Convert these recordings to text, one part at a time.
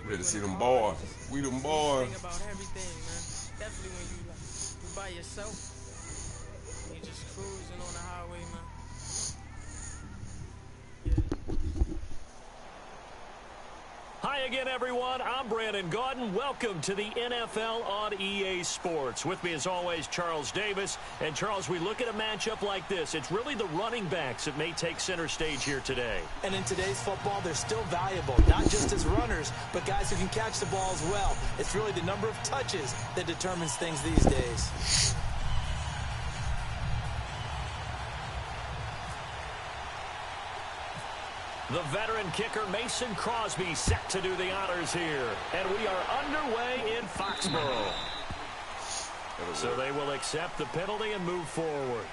Ready to see them boys. We them boys. Think about everything, man. Definitely when you by yourself, and you just cruising on the highway, man. Hi again, everyone. I'm Brandon Gaudin. Welcome to the NFL on EA Sports. With me, as always, Charles Davis. And, Charles, we look at a matchup like this. It's really the running backs that may take center stage here today. And in today's football, they're still valuable, not just as runners, but guys who can catch the ball as well. It's really the number of touches that determines things these days. The veteran kicker Mason Crosby set to do the honors here. And we are underway in Foxborough. So they will accept the penalty and move forward.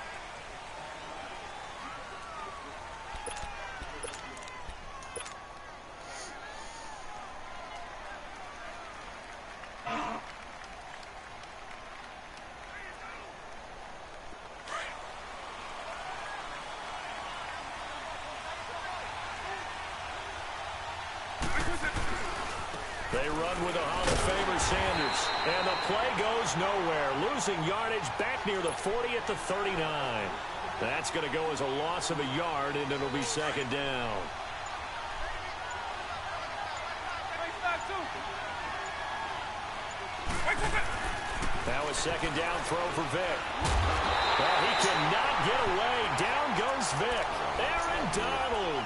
They run with a Hall of Famer, Sanders. And the play goes nowhere. Losing yardage back near the 40 at the 39. That's going to go as a loss of a yard, and it'll be second down. That was second down throw for Vic. Well, he cannot get away. Down goes Vic. Aaron Donald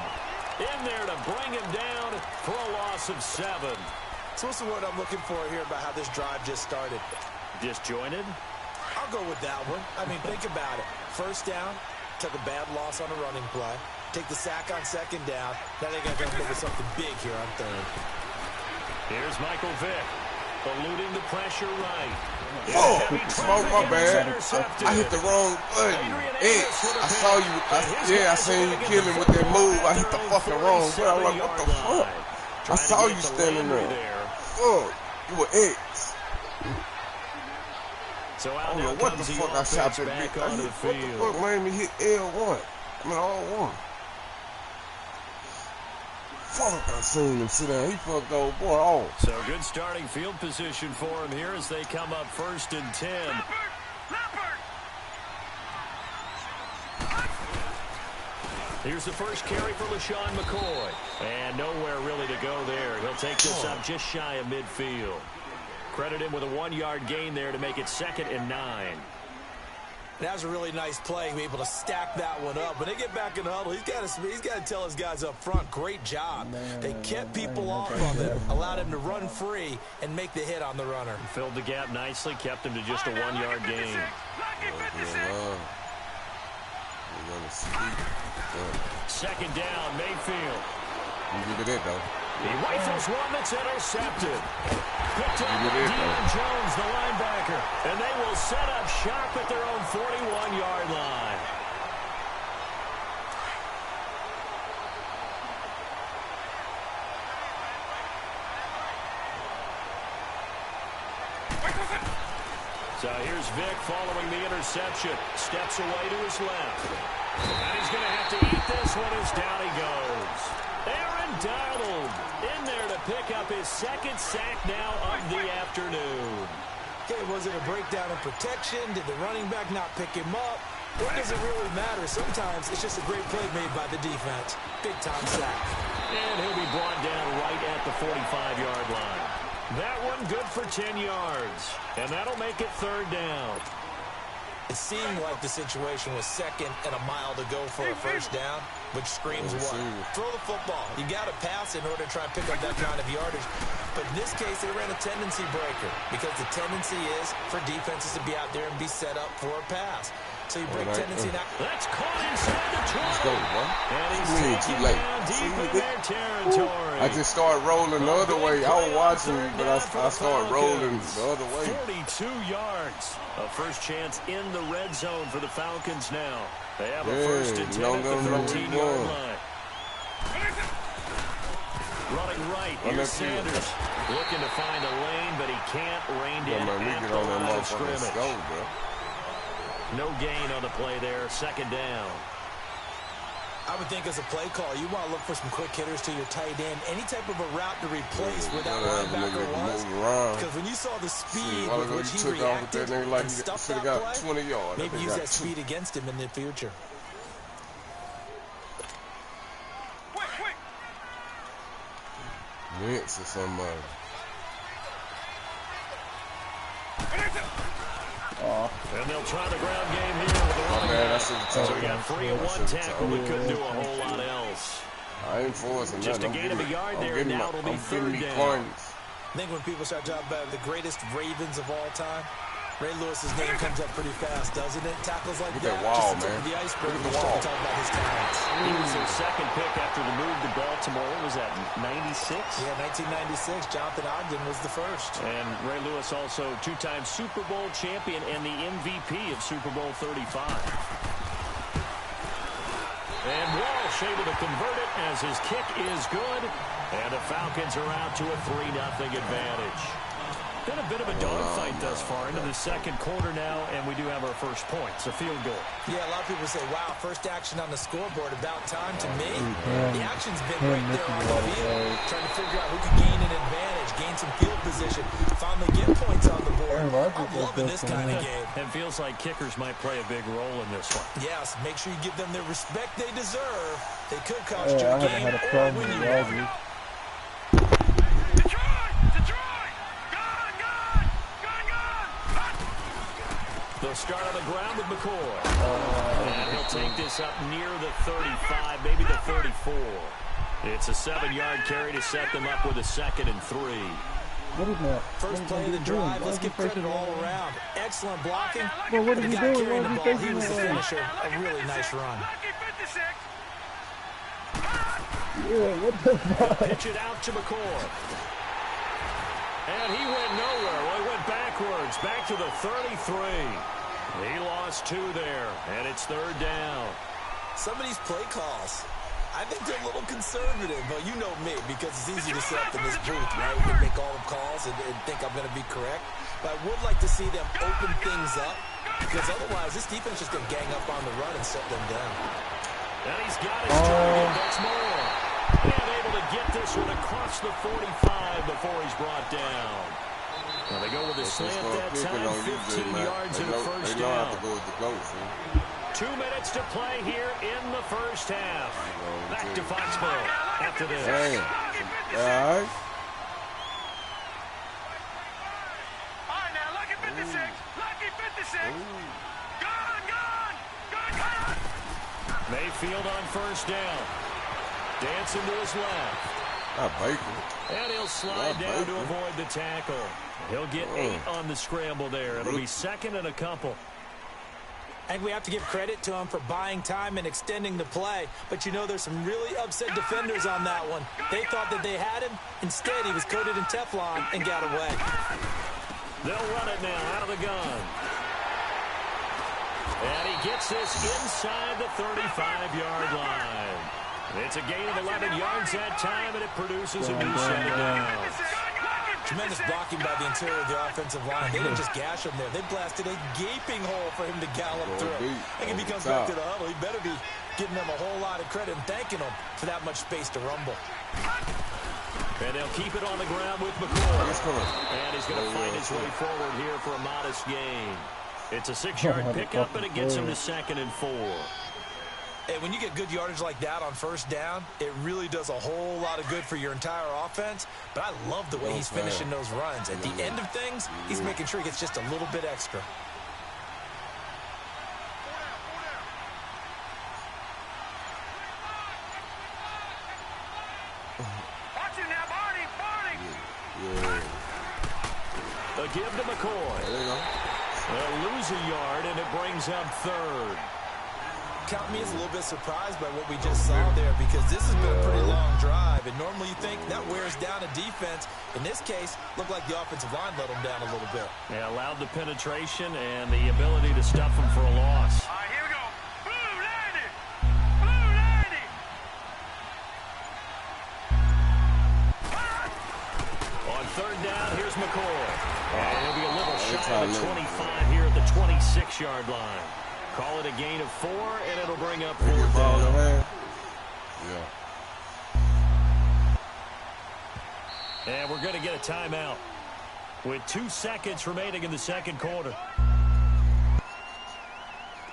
in there to bring him down for a loss of 7. So what's the word I'm looking for here about how this drive just started? Disjointed? I'll go with that one. I mean, think about it. First down, took a bad loss on a running play. Take the sack on second down. Now they got to go with something big here on third. Here's Michael Vick, eluding the pressure right. Oh, smoke my bad. I hit the wrong button. I saw you. I seen you kill him with that move. I hit the fucking wrong button. I'm like, what the fuck? I saw you standing there. Oh, you were X. So I don't know what the fuck I shot that bitch. What the fuck made me hit L1? I mean, R1. Fuck, I seen him sit down. He fucked the old boy off. So good starting field position for him here as they come up 1st and 10. Here's the first carry for LaShawn McCoy. And nowhere really to go there. He'll take this up just shy of midfield. Credit him with a 1-yard gain there to make it 2nd and 9. That was a really nice play, be able to stack that one up. When they get back in the huddle, he's got to tell his guys up front, great job. They kept people off of him, allowed him to run free and make the hit on the runner. Filled the gap nicely, kept him to just a 1-yard gain. Second down, Mayfield. You did it, though. He rifles one that's intercepted. Picked up by Deion Jones, the linebacker. And they will set up shop at their own 41-yard line. So here's Vic following the interception. Steps away to his left. And he's going to have to eat this one as down he goes. Aaron Donald in there to pick up his 2nd sack now of the afternoon. Okay, was it a breakdown in protection? Did the running back not pick him up? What does it really matter? Sometimes it's just a great play made by the defense. Big-time sack. And he'll be brought down right at the 45-yard line. That one good for 10 yards. And that'll make it 3rd down. It seemed like the situation was 2nd and a mile to go for a first down, which screams what? Throw the football. You got to pass in order to try and pick up that kind of yardage. But in this case, they ran a tendency breaker because the tendency is for defenses to be out there and be set up for a pass. So you break tendency now. That's caught inside the 20. Let's go, bro. And he's too late. deep in their territory. I just started rolling the other way. I was watching, but I started rolling the other way. 42 yards. A first chance in the red zone for the Falcons now. They have a 1st and 10 at the 13-yard line. Running right, here's Sanders. Looking to find a lane, but he can't. Reined in at the line of scrimmage. No gain on the play there, 2nd down. I would think as a play call, you want to look for some quick hitters to your tight end. Any type of a route to replace where that linebacker was. Because when you saw the speed with which he reacted and stuffed that play, 20 yards. maybe use that speed against him in the future. Wentz or somebody. And they'll try the ground game here with the running back. So we got 3 and 1 tackle, but couldn't do a whole lot else. I ain't forcing nothing. Just a gain of a yard there, now it'll be third down. I think when people start talking about the greatest Ravens of all time, Ray Lewis's name comes up pretty fast, doesn't it? Tackles like that, wall, just the tip of the iceberg. Look at the wall. wall. Talk about his talents. He was their second pick after the move to Baltimore. What was that, 96? Yeah, 1996. Jonathan Ogden was the first. And Ray Lewis also 2-time Super Bowl champion and the MVP of Super Bowl 35. And Walsh able to convert it as his kick is good. And the Falcons are out to a 3-0 advantage. Been a bit of a dogfight thus far into the second quarter now, and we do have our first point. It's a field goal. Yeah, a lot of people say, wow, first action on the scoreboard, about time. To me, the action's been right there on the field, trying to figure out who could gain an advantage, gain some field position, finally get points on the board. I'm loving this kind of game. It feels like kickers might play a big role in this one. Yes, make sure you give them the respect they deserve. They could cost you a game or win you one. They'll start on the ground with McCoy. And he'll take this up near the 35, maybe the 34. It's a 7-yard carry to set them up with a 2nd and 3. First play of the drive, let's give credit all around. Excellent blocking. Well, what did he do? Carrying the ball, he was the finisher. A really nice run. Yeah, what the fuck? Pitch it out to McCoy. And he went nowhere. Well, he went backwards, back to the 33. He lost 2 there, and it's 3rd down. Some of these play calls, I think they're a little conservative, but you know me, because it's easy to sit up in this booth, right, and make all the calls and think I'm going to be correct. But I would like to see them open things up, because otherwise this defense is going to gang up on the run and shut them down. And he's got his target. That's more. And able to get this one across the 45 before he's brought down. Well, they go with a slant that time, 15 yards and a first down. 2 minutes to play here in the first half. Back to Foxborough after this. All right. All right, now, lucky 56. Lucky 56. Gone. Mayfield on first down. Dancing to his left. Baker. And he'll slide down to avoid the tackle. He'll get 8 on the scramble there. It'll be 2nd and a couple. And we have to give credit to him for buying time and extending the play. But you know, there's some really upset defenders on that one. They thought that they had him. Instead, he was coated in Teflon and got away. They'll run it now out of the gun. And he gets this inside the 35-yard line. It's a gain of 11 yards that time, and it produces a new set of downs. Tremendous blocking by the interior of the offensive line. They didn't just gash him there. They blasted a gaping hole for him to gallop through. And if he comes back to the huddle, he better be giving them a whole lot of credit and thanking them for that much space to rumble. And they'll keep it on the ground with McCoy. And he's going to find his way forward here for a modest gain. It's a 6-yard pickup, and it gets him to 2nd and 4. Hey, when you get good yardage like that on first down, it really does a whole lot of good for your entire offense. But I love the way he's finishing those runs. At the end of things, he's making sure he gets just a little bit extra. Watch it now, Barney. A give to McCoy. They'll lose a yard, and it brings up 3rd. Count me as a little bit surprised by what we just saw there, because this has been a pretty long drive, and normally you think that wears down a defense. In this case, looked like the offensive line let them down a little bit. Yeah, allowed the penetration and the ability to stuff them for a loss. All right, here we go. Blue 90. On 3rd down, here's McCoy. And he'll be a little shy of the 25 here at the 26-yard line. Call it a gain of 4, and it'll bring up 4th down. Yeah. And we're going to get a timeout with 2 seconds remaining in the second quarter.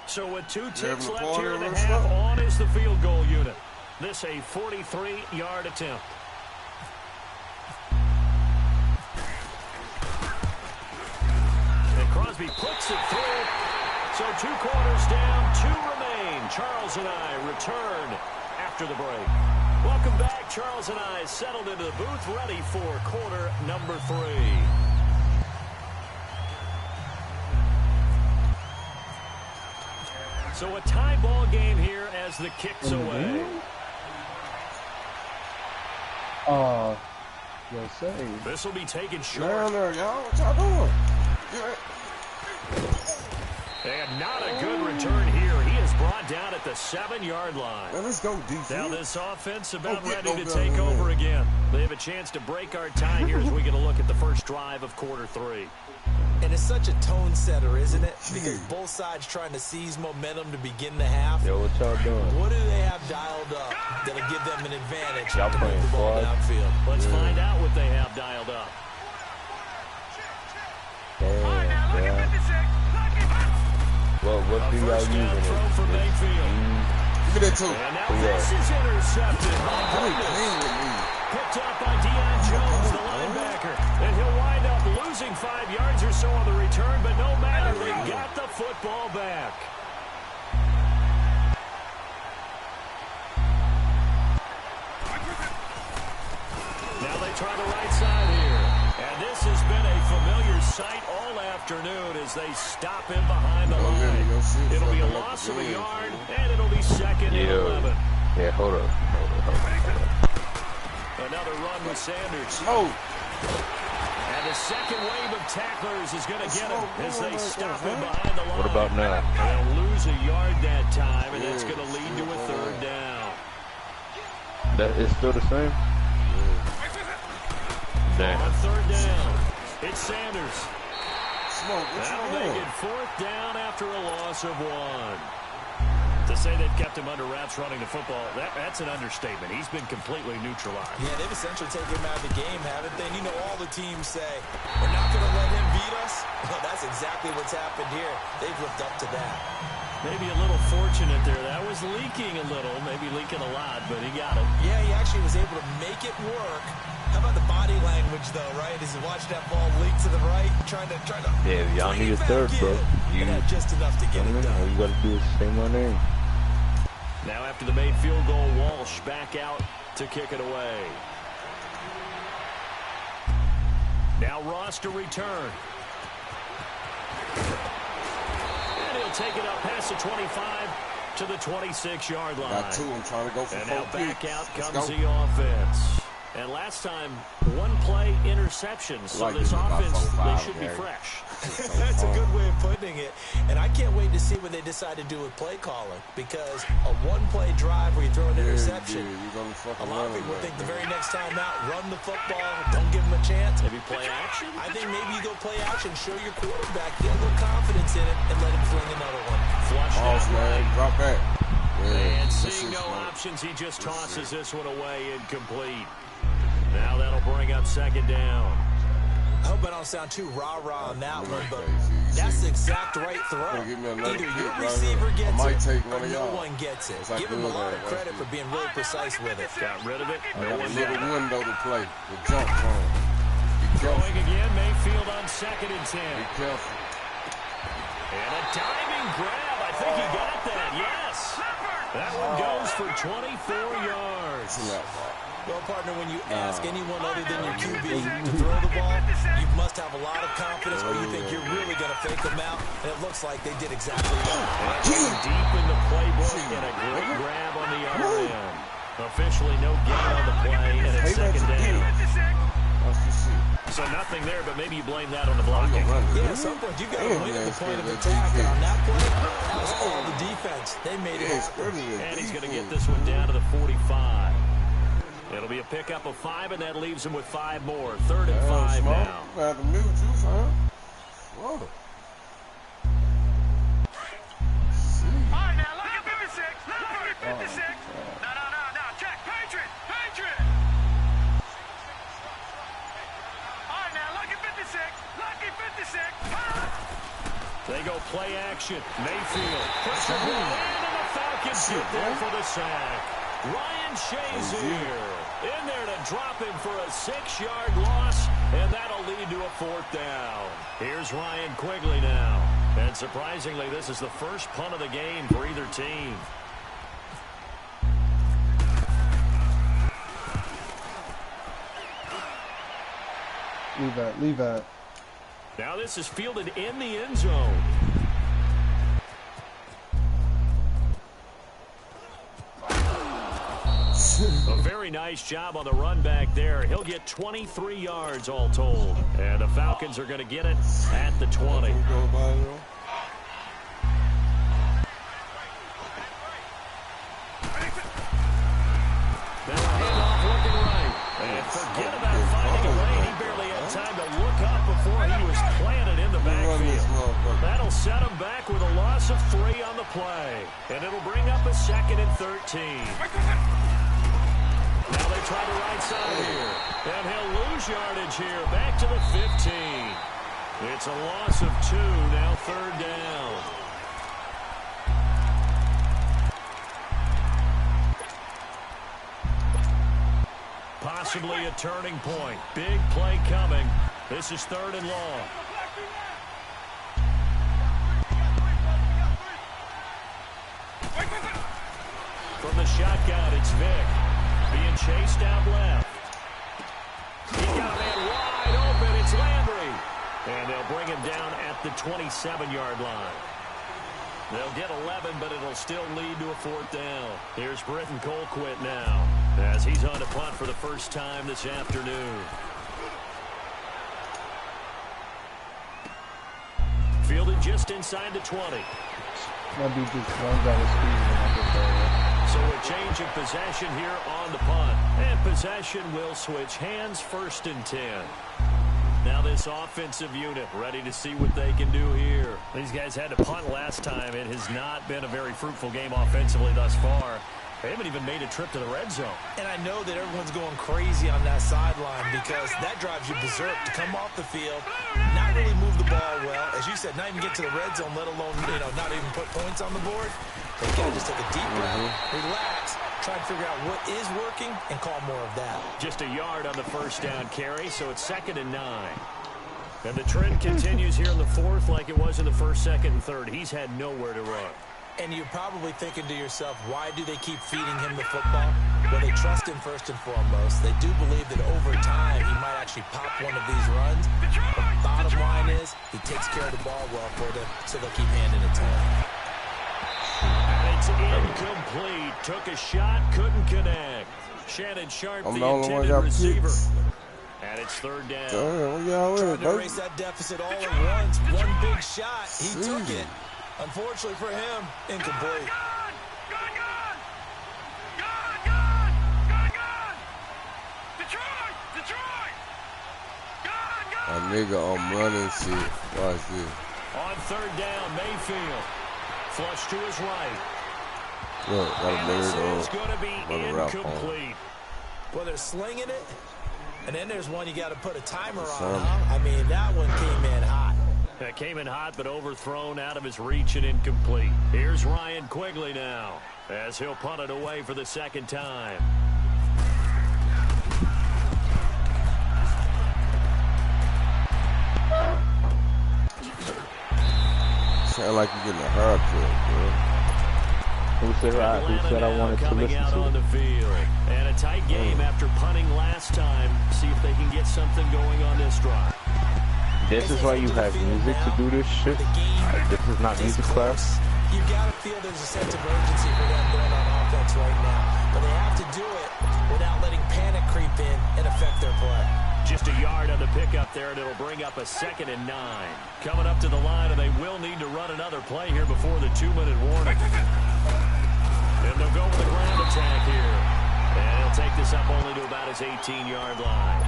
So with 2 ticks left here in the half, on is the field goal unit. This a 43-yard attempt. And Crosby puts it through. So 2 quarters down, 2 remain. Charles and I return after the break. Welcome back. Charles and I settled into the booth, ready for quarter number 3. So a tie ball game here as the kick's away. Yes, sir. This will be taken short. Down there, y'all. What y'all doing? And not a good return here. He is brought down at the 7-yard line. Now let's go defense. Now this offense about ready to take over again. They have a chance to break our tie here as we get a look at the first drive of quarter 3. And it's such a tone setter, isn't it? Because both sides trying to seize momentum to begin the half. Yo, what y'all doing? What do they have dialed up that'll give them an advantage Y'all to move playing the ball quad? downfield? Let's find out what they have dialed up. Well, what do y'all First using? down throw for Mayfield. Give me that too. And now this is intercepted. Picked up by Deion Jones, the linebacker. And he'll wind up losing 5 yards or so on the return, but no matter, they got the football back. Now they try the right side here. And this has been a familiar sight all afternoon as they stop him behind the line. It'll be a loss of a yard, and it'll be second and 11. Yeah, hold up. Another run with Sanders. And the second wave of tacklers is going to get him as they stop him behind the line. What about now? They'll lose a yard that time, and that's going to lead to a 3rd down. That is still the same? Damn. On 3rd down, it's Sanders. That'll make it 4th down after a loss of 1. To say they've kept him under wraps running the football, that's an understatement. He's been completely neutralized. Yeah, they've essentially taken him out of the game, haven't they? And you know, all the teams say, we're not going to let him beat us. Well, that's exactly what's happened here. They've lived up to that. Maybe a little fortunate there. That was leaking a little, maybe leaking a lot, but he got it. Yeah, he actually was able to make it work. How about the body language, though, right? As he watched that ball leak to the right, trying to Yeah, y'all need a third, bro. You have just enough to get it done. All you got to do is say my name. Now after the made field goal, Walsh back out to kick it away. Now Ross to return. And he'll take it up past the 25 to the 26-yard line. Got 2. I'm trying to go for 4 And now back kicks. out Let's comes go. the offense. And last time, 1-play interception. So Like this this about offense, 4-5, they should be Gary. fresh. That's a good way of putting it. And I can't wait to see what they decide to do with play calling. Because a 1-play drive where you throw an interception, a lot of people think the very next time out, run the football, don't give them a chance. Maybe play action? I think maybe you go play action, show your quarterback, get a little confidence in it, and let him fling another one. Flushed Balls, out man. right. Drop back. Yeah, And that's seeing it, no man. options, he just That's tosses it. this one away incomplete. Now that'll bring up 2nd down. I hope I don't sound too rah-rah on that one, but that's the exact right throw. Give me another Either kick your right receiver here. I gets might it, take or one of no y'all. one gets it. It's like Give him a good lot of right credit here. for being really precise with it. Got rid of it. I No got a one little down. window to play. The jump from. Be Throwing careful. again, Mayfield on 2nd and 10. Be careful. And a diving grab. I think he got that. Yes. That one goes for 24 yards. See that ball. Well, partner, when you ask anyone other than your QB to throw the ball, you must have a lot of confidence, or you think you're really going to fake them out, and it looks like they did exactly that. Deep in the playbook and a great grab on the other end. Officially no gain on the play, and it's 2nd down. That's the shit. So nothing there, but maybe you blame that on the blocking. Yeah, at some point, you've got to win at the point of attack, and on that play, that was all the defense. They made it happen. And he's going to get this one down to the 45. It'll be a pickup of 5, and that leaves him with 5 more. 3rd and 5 now. You got to mute you, son. Whoa. All right, now look at 56. Look at 56. No, check. They go play action. Mayfield. Pressure ball in, and the Falcons get there for the sack. Ryan Shazier in there to drop him for a 6-yard loss, and that'll lead to a 4th down. Here's Ryan Quigley now. And surprisingly, this is the first punt of the game for either team. Leave that. Now this is fielded in the end zone. A very nice job on the run back there. He'll get 23 yards all told. And the Falcons are going to get it at the 20. Forget about finding a lane. He barely had time to look up before he was planted in the backfield. That'll set him back with a loss of 3 on the play. And it'll bring up a 2nd and 13. Now they try the right side here. And he'll lose yardage here. Back to the 15. It's a loss of 2. Now 3rd down. Possibly a turning point. Big play coming. This is 3rd and long. From the shotgun, it's Vick. Being chased out left. He got a man wide open. It's Landry. And they'll bring him down at the 27-yard line. They'll get 11, but it'll still lead to a 4th down. Here's Britton Colquitt now, as he's on to punt for the first time this afternoon. Fielded just inside the 20. That dude just runs out of speed when I get there. So a change of possession here on the punt. And possession will switch hands, 1st and 10. Now this offensive unit ready to see what they can do here. These guys had to punt last time. It has not been a very fruitful game offensively thus far. They haven't even made a trip to the red zone. And I know that everyone's going crazy on that sideline because that drives you berserk to come off the field, not really move the ball well. As you said, not even get to the red zone, let alone, not even put points on the board. They got to just take a deep breath, relax, try and figure out what is working and call more of that. Just a yard on the 1st down carry, so it's 2nd and 9. And the trend continues here in the 4th like it was in the 1st, 2nd, and 3rd. He's had nowhere to run. And you're probably thinking to yourself, why do they keep feeding him the football? Well, they trust him first and foremost. They do believe that over time he might actually pop one of these runs. The bottom line is he takes care of the ball well for them, so they'll keep handing it to him. And it's incomplete. Took a shot, couldn't connect. Shannon Sharp, the intended receiver. And it's 3rd down. Trying to erase that deficit all at once. One big shot. He took it. Unfortunately for him, incomplete. Gone! Detroit! A nigga on running shit. Watch this. On 3rd down, Mayfield. Flush to his right. Look, got a This nigga is going to be incomplete. Well, they're slinging it. And then there's one you got to put a timer on, huh? I mean, that one came in hot. That came in hot, but overthrown out of his reach and incomplete. Here's Ryan Quigley now, as he'll punt it away for the 2nd time. Sound like you're getting a haircut, bro. Who said I wanted to listen out to on the field. And a tight game after punting last time. See if they can get something going on this drive. This is why you have music to do this shit. This is not music class. You got to feel there's a sense of urgency for them going on offense right now. But they have to do it without letting panic creep in and affect their play. Just a yard on the pickup there, and it'll bring up a 2nd and 9. Coming up to the line, and they will need to run another play here before the 2-minute warning. And they'll go with a ground attack here. And he'll take this up only to about his 18-yard line.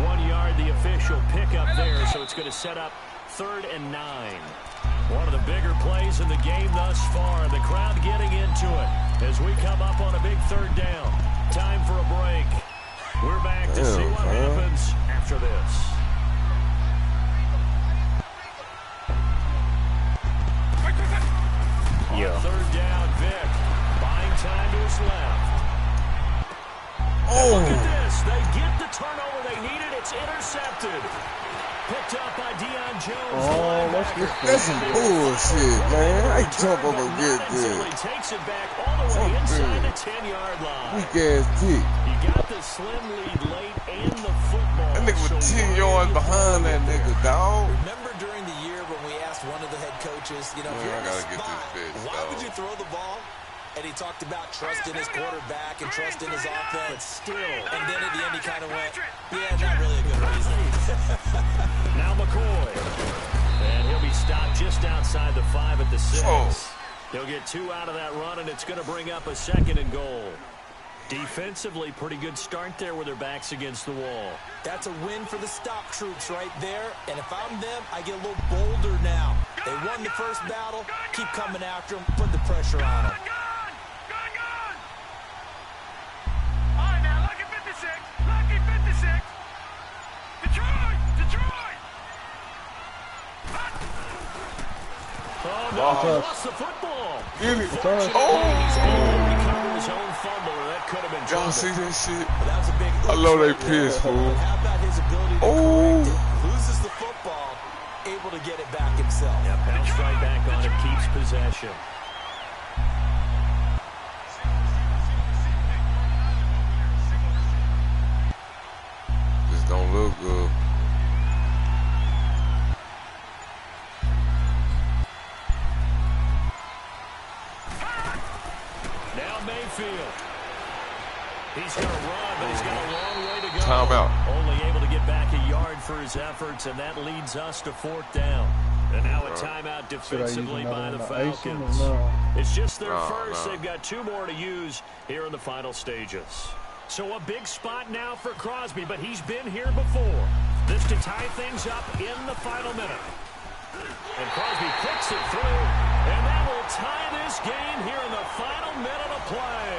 1 yard, the official pickup there, so it's going to set up 3rd and 9. One of the bigger plays in the game thus far. The crowd getting into it as we come up on a big 3rd down. Time for a break. We're back to see what happens after this. It's intercepted. Picked up by Deion Jones. Oh, That's some bullshit, man. I ain't jump over and get this. Takes it back all the way inside the 10-yard line. Weak ass dick. You got the slim lead late and the football. That nigga was 10 yards behind that nigga, dog. Remember during the year when we asked one of the head coaches, you know, if you're I in gotta the get spot, this bitch, why dog. would you throw the ball? And he talked about trusting his quarterback and trusting his offense. Still. And then at the end he kind of went, yeah, not really a good reason. Now McCoy. And he'll be stopped just outside the 5 at the 6. Oh. He'll get 2 out of that run, and it's going to bring up a 2nd and goal. Defensively, pretty good start there with their backs against the wall. That's a win for the stop troops right there. And if I'm them, I get a little bolder now. They won the first battle. Keep coming after them. Put the pressure on them. All right, now, lucky 56. Lucky 56. Detroit! Detroit! Oh, no, he lost the football. Give it. He's able to recover his own fumble, and that could have been Y'all trouble. see that shit? That was a big I love they piss, fool. How about his ability to correct it? Loses the football, able to get it back himself. Yeah, bounce right back on it, keeps possession. This don't look good. Now Mayfield. He's going to run, but he's got a long way to go. Timeout. Only able to get back a yard for his efforts, and that leads us to 4th down. And now a timeout defensively by the Falcons. It's just their first. They've got 2 more to use here in the final stages. So a big spot now for Crosby, but he's been here before. This to tie things up in the final minute. And Crosby kicks it through, and that will tie this game here in the final minute of play.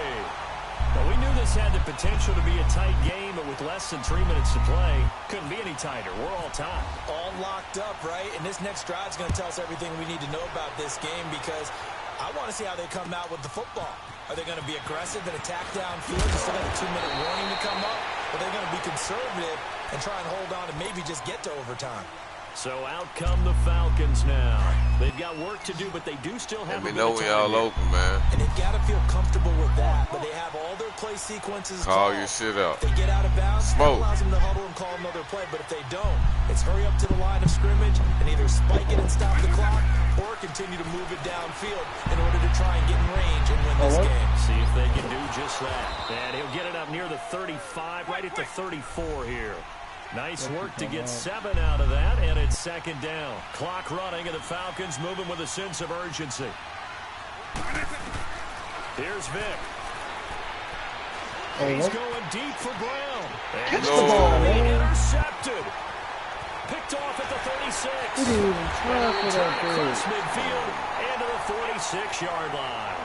Well, we knew this had the potential to be a tight game, but with less than 3 minutes to play, couldn't be any tighter. We're all tied. All locked up, right? And this next drive is going to tell us everything we need to know about this game because I want to see how they come out with the football. Are they going to be aggressive and attack downfield? They still got a 2-minute warning to come up? Or are they going to be conservative and try and hold on and maybe just get to overtime? So out come the Falcons now. They've got work to do, but they do still have Let me know we all open, man. And they've got to feel comfortable with that, but they have all their play sequences. Call your shit out. If they get out of bounds, Smoke. that allows them to huddle and call another play. But if they don't, it's hurry up to the line of scrimmage and either spike it and stop the clock or continue to move it downfield in order to try and get in range and win this game. See if they can do just that. And he'll get it up near the 35, right at the 34 here. Nice work to get 7 out of that, and it's 2nd down. Clock running, and the Falcons moving with a sense of urgency. Here's Vic. He's going deep for Brown. And it's intercepted. Picked off at the 36. He didn't even try for that Across thing. midfield and to the 46-yard line.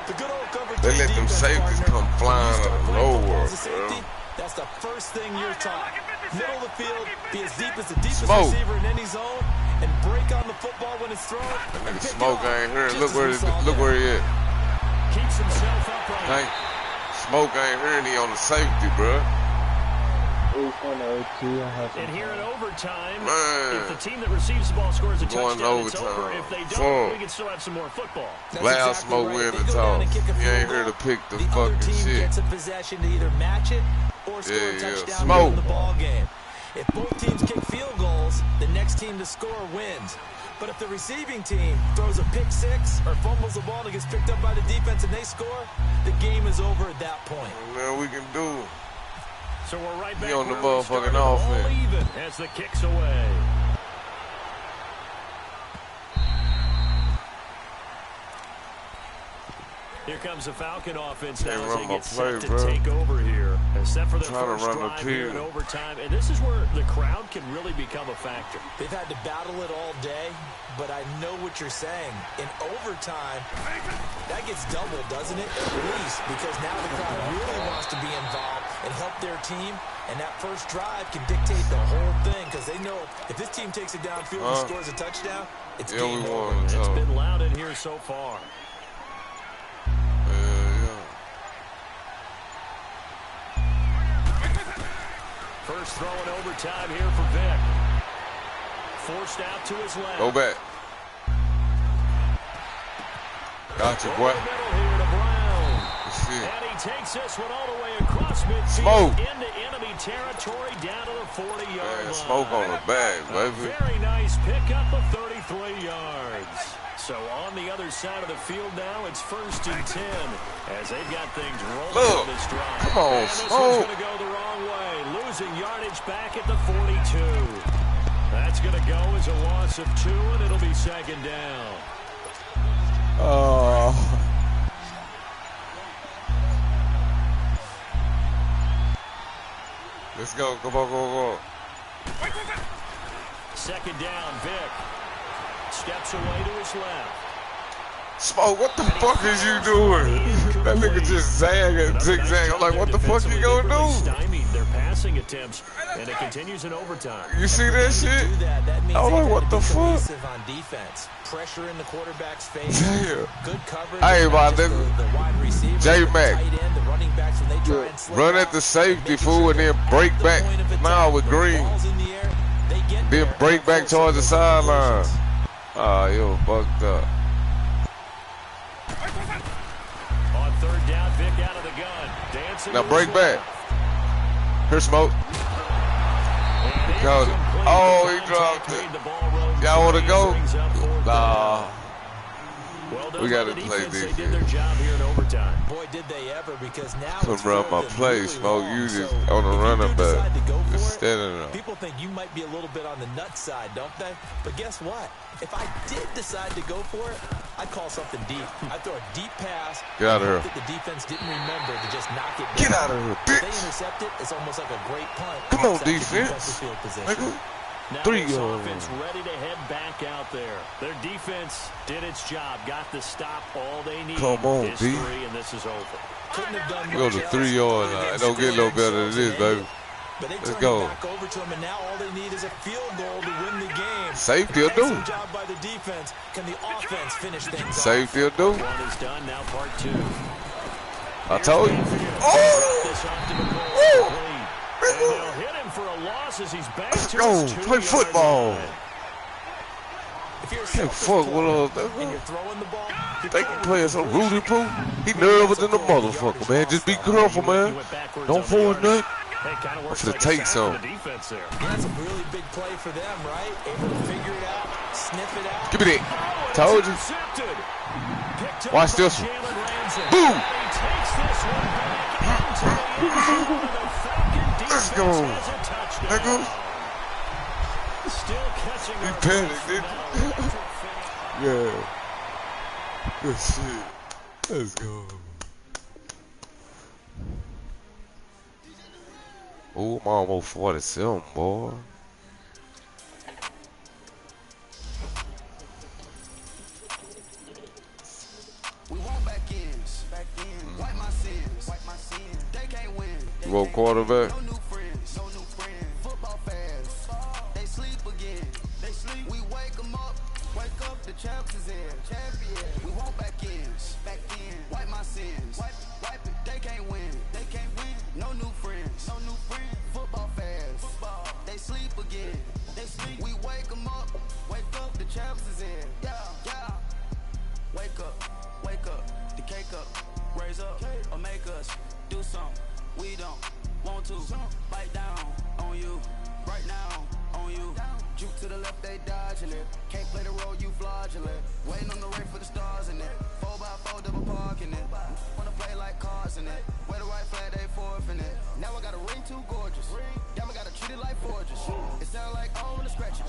The good old coverage. They let them safeties come flying out of nowhere, bro. That's the first thing you're taught. Middle of the field, be as deep as the deepest Smoke. receiver in any zone, and break on the football when it's thrown. That nigga Smoke ain't here. Look where he at. Keeps himself upright. Smoke ain't here, and he on the safety, bro. And here in overtime, Man. if the team that receives the ball scores a Going touchdown, it's overtime. over. If they don't, we can still have some more football. That's Loud exactly Smoke right. win If the they go down and toss. kick a He field ain't goal, here to pick the other fucking team shit. gets a possession to either match it or score a Yeah, touchdown Smoke. in the ball game. If both teams kick field goals, the next team to score wins. But if the receiving team throws a pick six or fumbles the ball and gets picked up by the defense and they score, the game is over at that point. Man, we can do. So we're right back He on the where we started, motherfucking all offense. even as the kick's away. Here comes the Falcon offense now Can't as run they my get play, set to bro. take over here. Except for their Trying to first run the drive here in field. overtime. And this is where the crowd can really become a factor. They've had to battle it all day, but I know what you're saying. In overtime, that gets doubled, doesn't it? At least, because now the crowd really wants to be involved and help their team, and that first drive can dictate the whole thing because they know if this team takes it downfield and scores a touchdown, it's Yeah, we game won. over. It's been loud in here so far. first throw in overtime here for Vic. Forced out to his left. Go back. Gotcha, boy. And he takes this one all the way across midfield Smoke. into enemy territory down to the 40-yard line. Smoke on the bag, baby. Very nice pickup of 33 yards. So on the other side of the field now, it's 1st and 10 as they've got things rolling Look, this drive. come on, and this one's Smoke. going to go the wrong way, losing yardage back at the 42. That's going to go as a loss of 2, and it'll be 2nd down. Let's go. Come on, go. 2nd down, Vic. Steps away to his left. Smoke, what the fuck is you doing? That nigga just zigzag. I'm like, what the fuck you gonna do? Stymied their passing attempts, and it continues in overtime. You see that shit? I'm like, what the fuck? On defense, pressure in the quarterback's face. Damn. Good coverage. Hey, my The nigga. wide receiver, J-Mac. the tight end, the running backs when they try and slip Run out, at the safety, making fool, and sure then they're break at the back. point of attack. Now with The Green. ball's in the air, they get Then there break and back force towards the several sideline. conversions. Ah, you fucked up. On 3rd down, Vic out of the gun. Dancing Now to break his back. left. Here, Smoke. And He caught it. incomplete. Oh, The he contact dropped it. made the ball roll. Y'all wanna go? Brings up 4th Nah. down. Well done We by gotta the play defense. They defense. did their job here in overtime. Boy, did they ever, because now Couldn't it's run fourth my and play, really Smoke. long. You just So on the if you running do decide to back. go Just for it, standing up. people think you might be a little bit on the nut side, don't they? But guess what? If I did decide to go for it, I'd call something deep. I'd throw a deep pass. Get out of and here. hope that the defense didn't remember to just knock it down. Get out of here, If they bitch. intercept it, it's almost like a great punt. Come on, Knocks out the defense. defensive field position. Nigga. Now 3 this yards. offense ready to head back out there. Their defense did its job, got the stop, all they need. Come on, is D. 3, and this is over. Couldn't have done Go much to else 3 yards now. other It than don't get no scoring better than themselves this, and end baby. it. But they Let's turned go. it back over to him, and now all they need is a field goal to win the game. Safety will do. Excellent job by the defense. Can the offense finish things off? Safety will do. 1 is done, now part 2. I told you. Oh! This off to the goal, Woo! complete. And they'll hit him for a loss as he's back Let's to go. his 2-yard Play football. line. If you're a Can't selfish fuck with player us. and you're throwing the ball, you're They throwing playing it some for Rudy push. Poo. He nervous than the motherfucker, man. Just be careful, man. You went backwards Don't on the forward yardage. nothing. Hey, kind of works finna like take a sack some. for the defense there. Yeah, that's a really big play for them, right? Able to figure it out, sniff it out. Give me that. Oh, and Told it's you. intercepted. Picked up Watch by this one. Jalen Ramsey. Boom. And he takes this one back into the end zone, and the Falcon Let's defense go. has a touchdown. Nigga. Still catching He our panicked, breath didn't from that electric finish. Yeah. Good shit. Let's go. Oh, I'm almost 47, boy. We want back ends, wipe my sins, they can't win. You want quarterback? No new friends, football fans, they sleep again, we wake them up, the champs is in, champion. We want back ends, wipe my sins, wipe it, they can't win, no new friends, football fans, they sleep again, we wake them up, the champs is in, yeah. Wake up, the cake up, raise up, or make us do something we don't want to. Bite down on you, right now on you. Juke to the left, they dodging it. Can't play the role, you fraudulent. Waiting on the race for the stars in it. 4x4 double parking it. Wanna play like cars in it. Wear the white flag, they forfeit it. Now I got a ring too gorgeous. Y'all gotta treat it like forges. It sound like I wanna scratch it.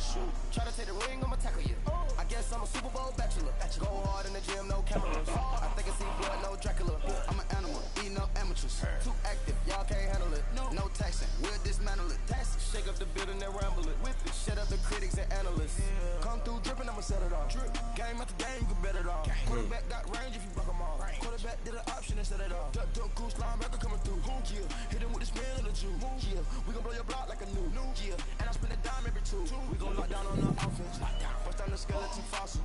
Try to take the ring, I'ma tackle you. I guess I'm a Super Bowl bachelor. Go hard in the gym, no cameras. I think I see blood, no Dracula. I'm an animal, eating up amateurs. Too active, y'all can't handle it. No taxing, we'll dismantle it. Shake up the building and ramble it. Whip it, shut up the critics and analysts. Come through dripping, I'ma set it off. Game after game, you bet it off. Quarterback got range if you buck 'em off. Quarterback did an option and set it off. Duck, goose, linebacker coming through. Yeah, hit him with the spin of the Jew. Yeah, we gon' blow your block like a new. Yeah, and I spend a dime every two. We gon' lock down on the offense. Bust down the skeleton fossil.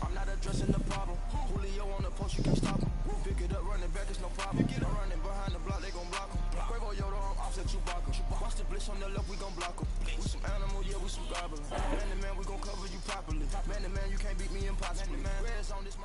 I'm not addressing the problem. Julio on the post, you can't stop him. Pick it up, running back, it's no problem. I'm running behind the block, they gon' block him. Quavo Yoda, I'm offset Chewbacca. Watch the blitz Rush on the left, we gon' block them. We some animal, yeah, we some goblin. Man to man, we gon' cover you properly. Man to man, you can't beat me impossibly. Reds on this, my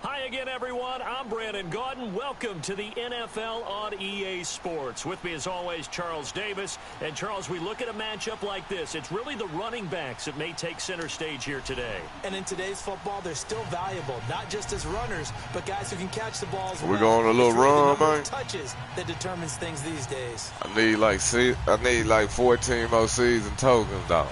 Hi again, everyone. I'm Brandon Gaudin. Welcome to the NFL on EA Sports. With me, as always, Charles Davis. And, Charles, we look at a matchup like this. It's really the running backs that may take center stage here today. And in today's football, they're still valuable, not just as runners, but guys who can catch the balls. We're going a little run, man. Touches that determines things these days. I need like 14 more season tokens, dog.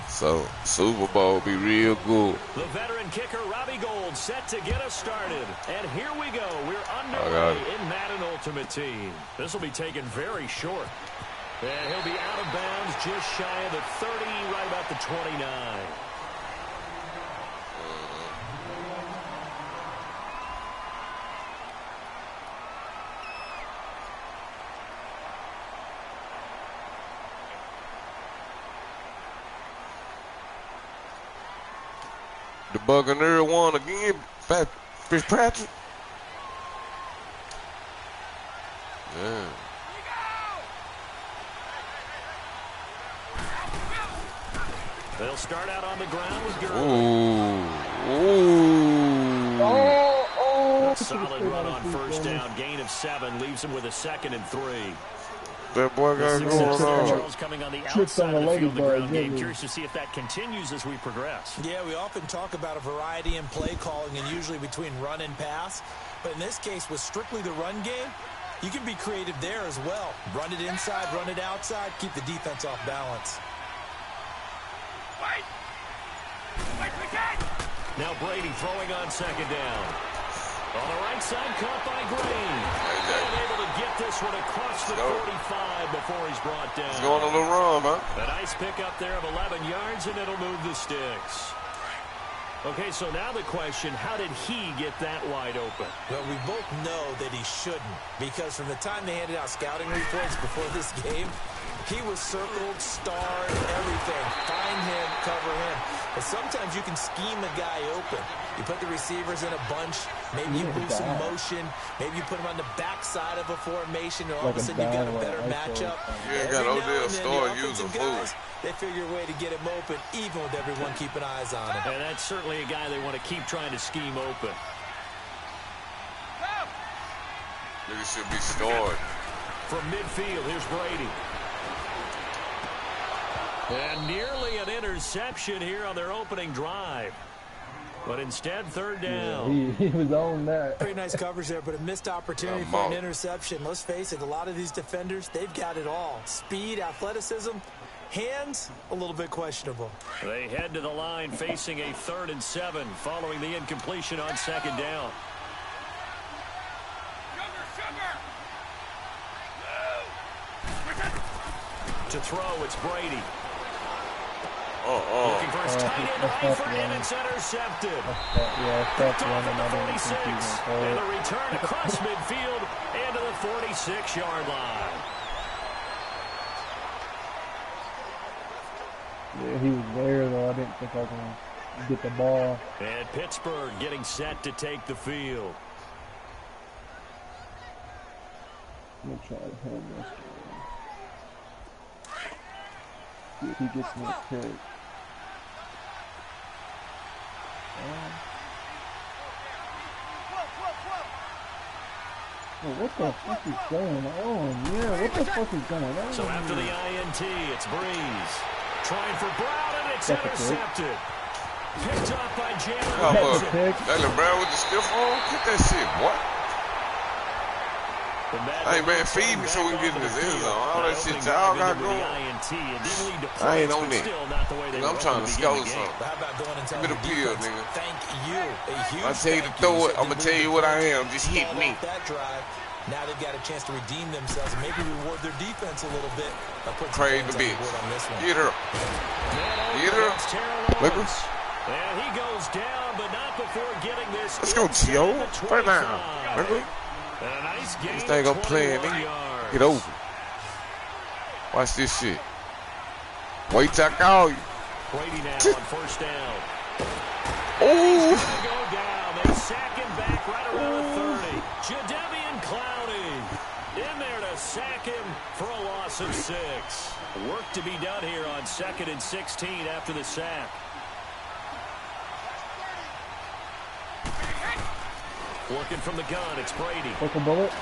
So Super Bowl be real good. The veteran kicker Robbie Gould set to get us started. And here we go. We're underway in Madden Ultimate Team. This will be taken very short. And he'll be out of bounds just shy of the 30, right about the 29. The Buccaneers won again. Fitzpatrick. Yeah. They'll start out on the ground with Gurley. A solid run on first down. Gain of 7 leaves him with a 2nd and 3. That boy got going on. Coming on the outside of the field, the ground game. Curious to see if that continues as we progress. Yeah, we often talk about a variety in play calling and usually between run and pass. But in this case, with strictly the run game, you can be creative there as well. Run it inside, run it outside, keep the defense off balance. Now Brady throwing on 2nd down. On the right side, caught by Green. And able to get this one across the 45 before he's brought down. He's going a little wrong, man. A nice pickup there of 11 yards, and it'll move the sticks. Okay, so now the question, how did he get that wide open? Well, we both know that he shouldn't, because from the time they handed out scouting reports before this game, he was circled, starred, everything. Find him, cover him. But sometimes you can scheme a guy open. You put the receivers in a bunch. Maybe you lose some motion. Maybe you put them on the backside of a formation, and all of a sudden you've got a better matchup. Yeah, got Odell start using food. They figure a way to get him open, even with everyone keeping eyes on him. And that's certainly a guy they want to keep trying to scheme open. Nigga should be starred. From midfield, here's Brady. And nearly an interception here on their opening drive. But instead, 3rd down. Yeah, he was on that. Pretty nice coverage there, but a missed opportunity for an interception. Let's face it, a lot of these defenders, they've got it all. Speed, athleticism, hands, a little bit questionable. They head to the line facing a 3rd and 7 following the incompletion on 2nd down. To throw, it's Brady. Looking for his tight end Eifert, and it's intercepted. Picked off at the 46. And a return across midfield and to the 46-yard line. Yeah, he was there, though. I didn't think I was going to get the ball. And Pittsburgh getting set to take the field. I'm going to try to hold this game. See if he gets me a pick. Oh, what the fuck is going on? Yeah, what the fuck is going on? So after the INT, it's Breeze. Trying for Brown, and it's intercepted. Picked up by Jalen. Jalen Brown with the stiff arm? Get that shit, boy. Hey, man, feed me so we can get in this end zone. All that shit y'all got going. I ain't on it. I'm trying to score something. Give me the pill, nigga. Thank you. I tell you to throw it, I'm going to tell you what I am. Just hit me. Now they've got a chance to redeem themselves and maybe reward their defense a little bit. Trade the bitch. Get her. Get her. Clippers. And he goes down, but not before getting this. Let's go, Tio. Right now. Nigga. Nice this thing gonna play in me. Get over. Watch this shit. Wait till I call you. Brady now on 1st down. Oh. He's gonna go down. They sack him back right around the 30. Jadeveon Clowney in there to sack him for a loss of 6. Work to be done here on 2nd and 16 after the sack. Looking from the gun, it's Brady. Quick a bullet.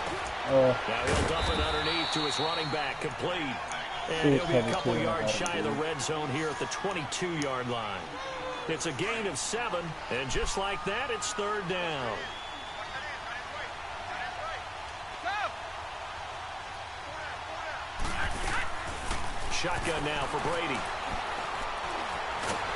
Now he'll dump it underneath to his running back, complete. And he'll be a couple yards shy of the red zone here at the 22-yard line. It's a gain of 7, and just like that, it's 3rd down. Shotgun now for Brady.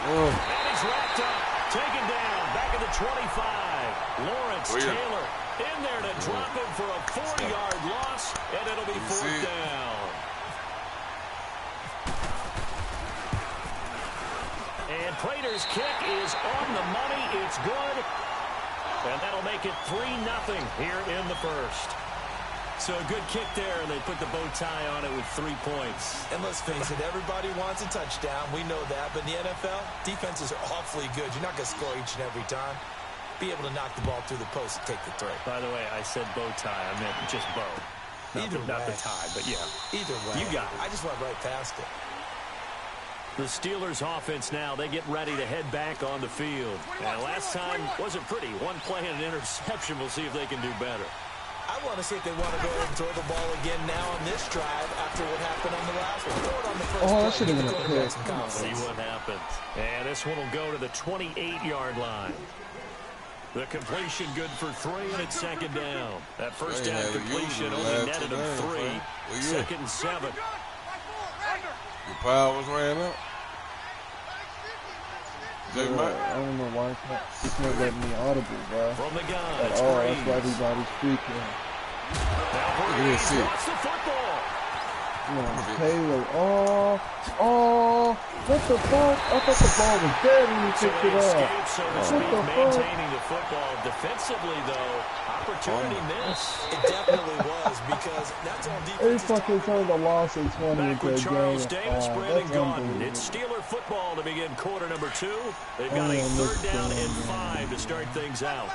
And he's wrapped up, taken down, back at the 25. Lawrence Taylor in there to drop him for a 4-yard loss, and it'll be 4th down. And Prater's kick is on the money. It's good. And that'll make it 3-0 here in the first. So a good kick there, and they put the bow tie on it with 3 points. And let's face it, everybody wants a touchdown. We know that. But in the NFL, defenses are awfully good. You're not going to score each and every time. Be able to knock the ball through the post and take the throw. By the way, I said bow tie. I meant just bow. Not the tie, but yeah. Either way. You got it. I just went right past it. The Steelers offense now, they get ready to head back on the field. And last time wasn't pretty. One play and an interception. We'll see if they can do better. I want to see if they want to go ahead and throw the ball again now on this drive after what happened on the last one. Throw it on the first that should have been a pick. See what happens. And this one will go to the 28-yard line. The completion good for 3, and it's 2nd down. That first down completion only netted him 3. 2nd and 7. Your powers ran out. I don't know why it's not letting me audible, bro. From the gun, at all. That's why everybody's freaking. Now Breeze drops the football. Taylor. What the fuck? I thought the ball was dead when he picked it up. So to speak, maintaining the football defensively, though. Opportunity miss. It definitely was, because that's all defense. They fucking turned the loss in 20 Back with Charles game. Davis, Brandon That's Gaudin. It's Steeler football to begin quarter number 2. They've got a 3rd down and 5 to start things out.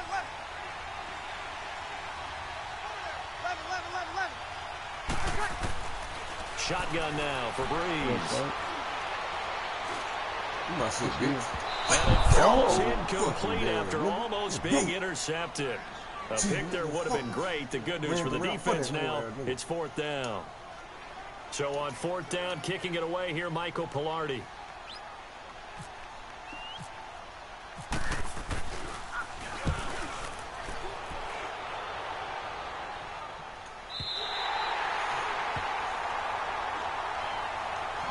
Shotgun now for Breeze. And it falls incomplete after almost being intercepted. A pick there would have been great. The good news for the defense now, it's 4th down. So on 4th down, kicking it away here, Michael Pilardi.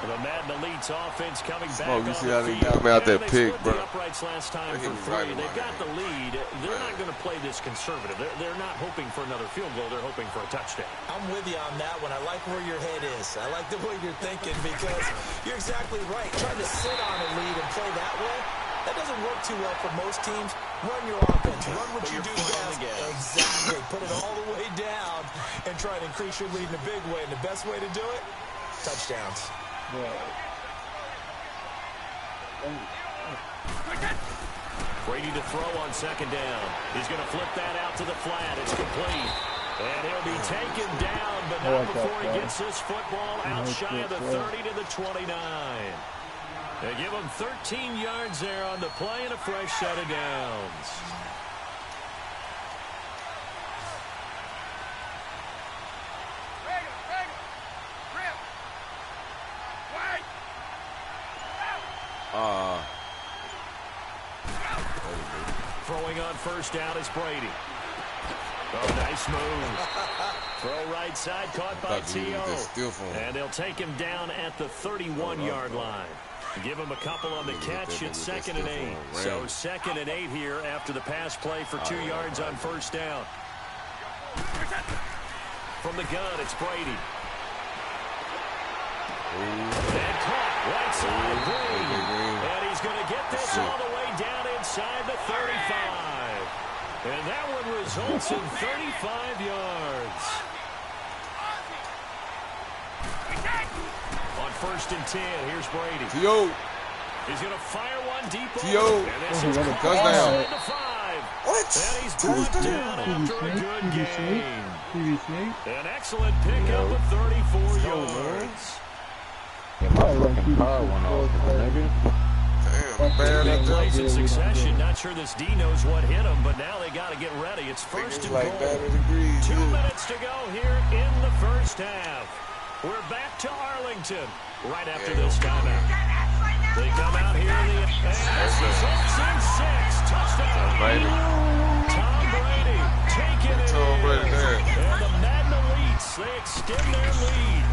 The Madden Elite's offense coming back on the field. Coming out that pick, bro. The uprights last time for 3. They've got the lead. They're not going to play this conservative. They're not hoping for another field goal. They're hoping for a touchdown. I'm with you on that one. I like where your head is. I like the way you're thinking, because you're exactly right. Trying to sit on a lead and play that way, that doesn't work too well for most teams. Run your offense. Run what you do best. Exactly. Put it all the way down and try to increase your lead in a big way. And the best way to do it, touchdowns. Brady to throw on 2nd down. He's going to flip that out to the flat. It's complete. And he'll be taken down, but not before he gets this football out shy of the 30 to the 29. They give him 13 yards there on the play and a fresh set of downs. Throwing on 1st down is Brady. Oh, nice move. Throw right side, caught by T.O. And they'll take him down at the 31-yard line. Give him a couple on the catch. It's 2nd and 8. So 2nd and 8 here after the pass play for 2 yards on 1st down. From the gun, it's Brady. And caught right side, Green. And he's going to get this all the way down inside the 35. And that one results in 35 yards. On 1st and 10, here's Brady. T.O. He's going to fire one deep over. T.O. And this is touchdown. What? And he's brought down after a good gain. An excellent pickup of 34 yards. Yeah, my fucking car went off, nigga. Damn, bad Big at plays that. in succession. Not sure this D knows what hit him, but now they got to get ready. It's first and Like goal. bad at degrees. 2 minutes to go here in the first half. We're back to Arlington right after this timeout. They come out here in the and this results in 6 touchdowns. Tom Brady taking it in. And the Madden Elites, they extend their lead.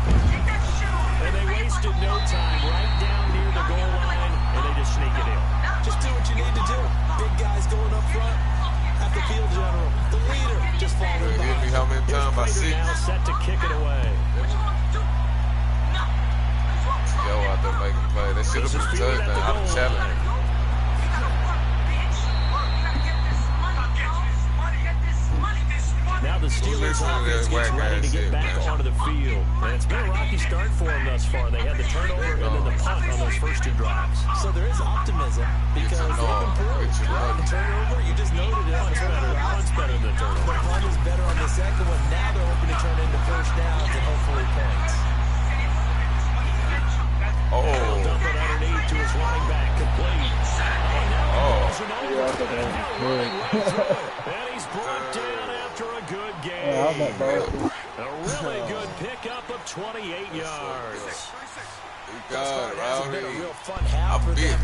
And they wasted no time right down near the goal line, and they just sneak it in. Just do what you need to do. Big guys going up front. At the field general. The leader just falling Hit me behind. how many times? By Prater 6. now set to kick it away. Yo, out there making play. That should have been a touchdown. I'd have challenged him. Now the Steelers offense gets ready to get back onto the field. And it's been a rocky start for them thus far. They had the turnover and then the punt on those first 2 drives. So there is optimism because they've improved. Right? The turnover, you just noted it. Punt's better than the turnover. The punt is better on the second one. Now they're hoping to turn into first downs and hopefully points. He'll dump it underneath to his running back, complete. And he's brought down after a good game. A really good pickup of 28 yards. That's been a real fun half for them.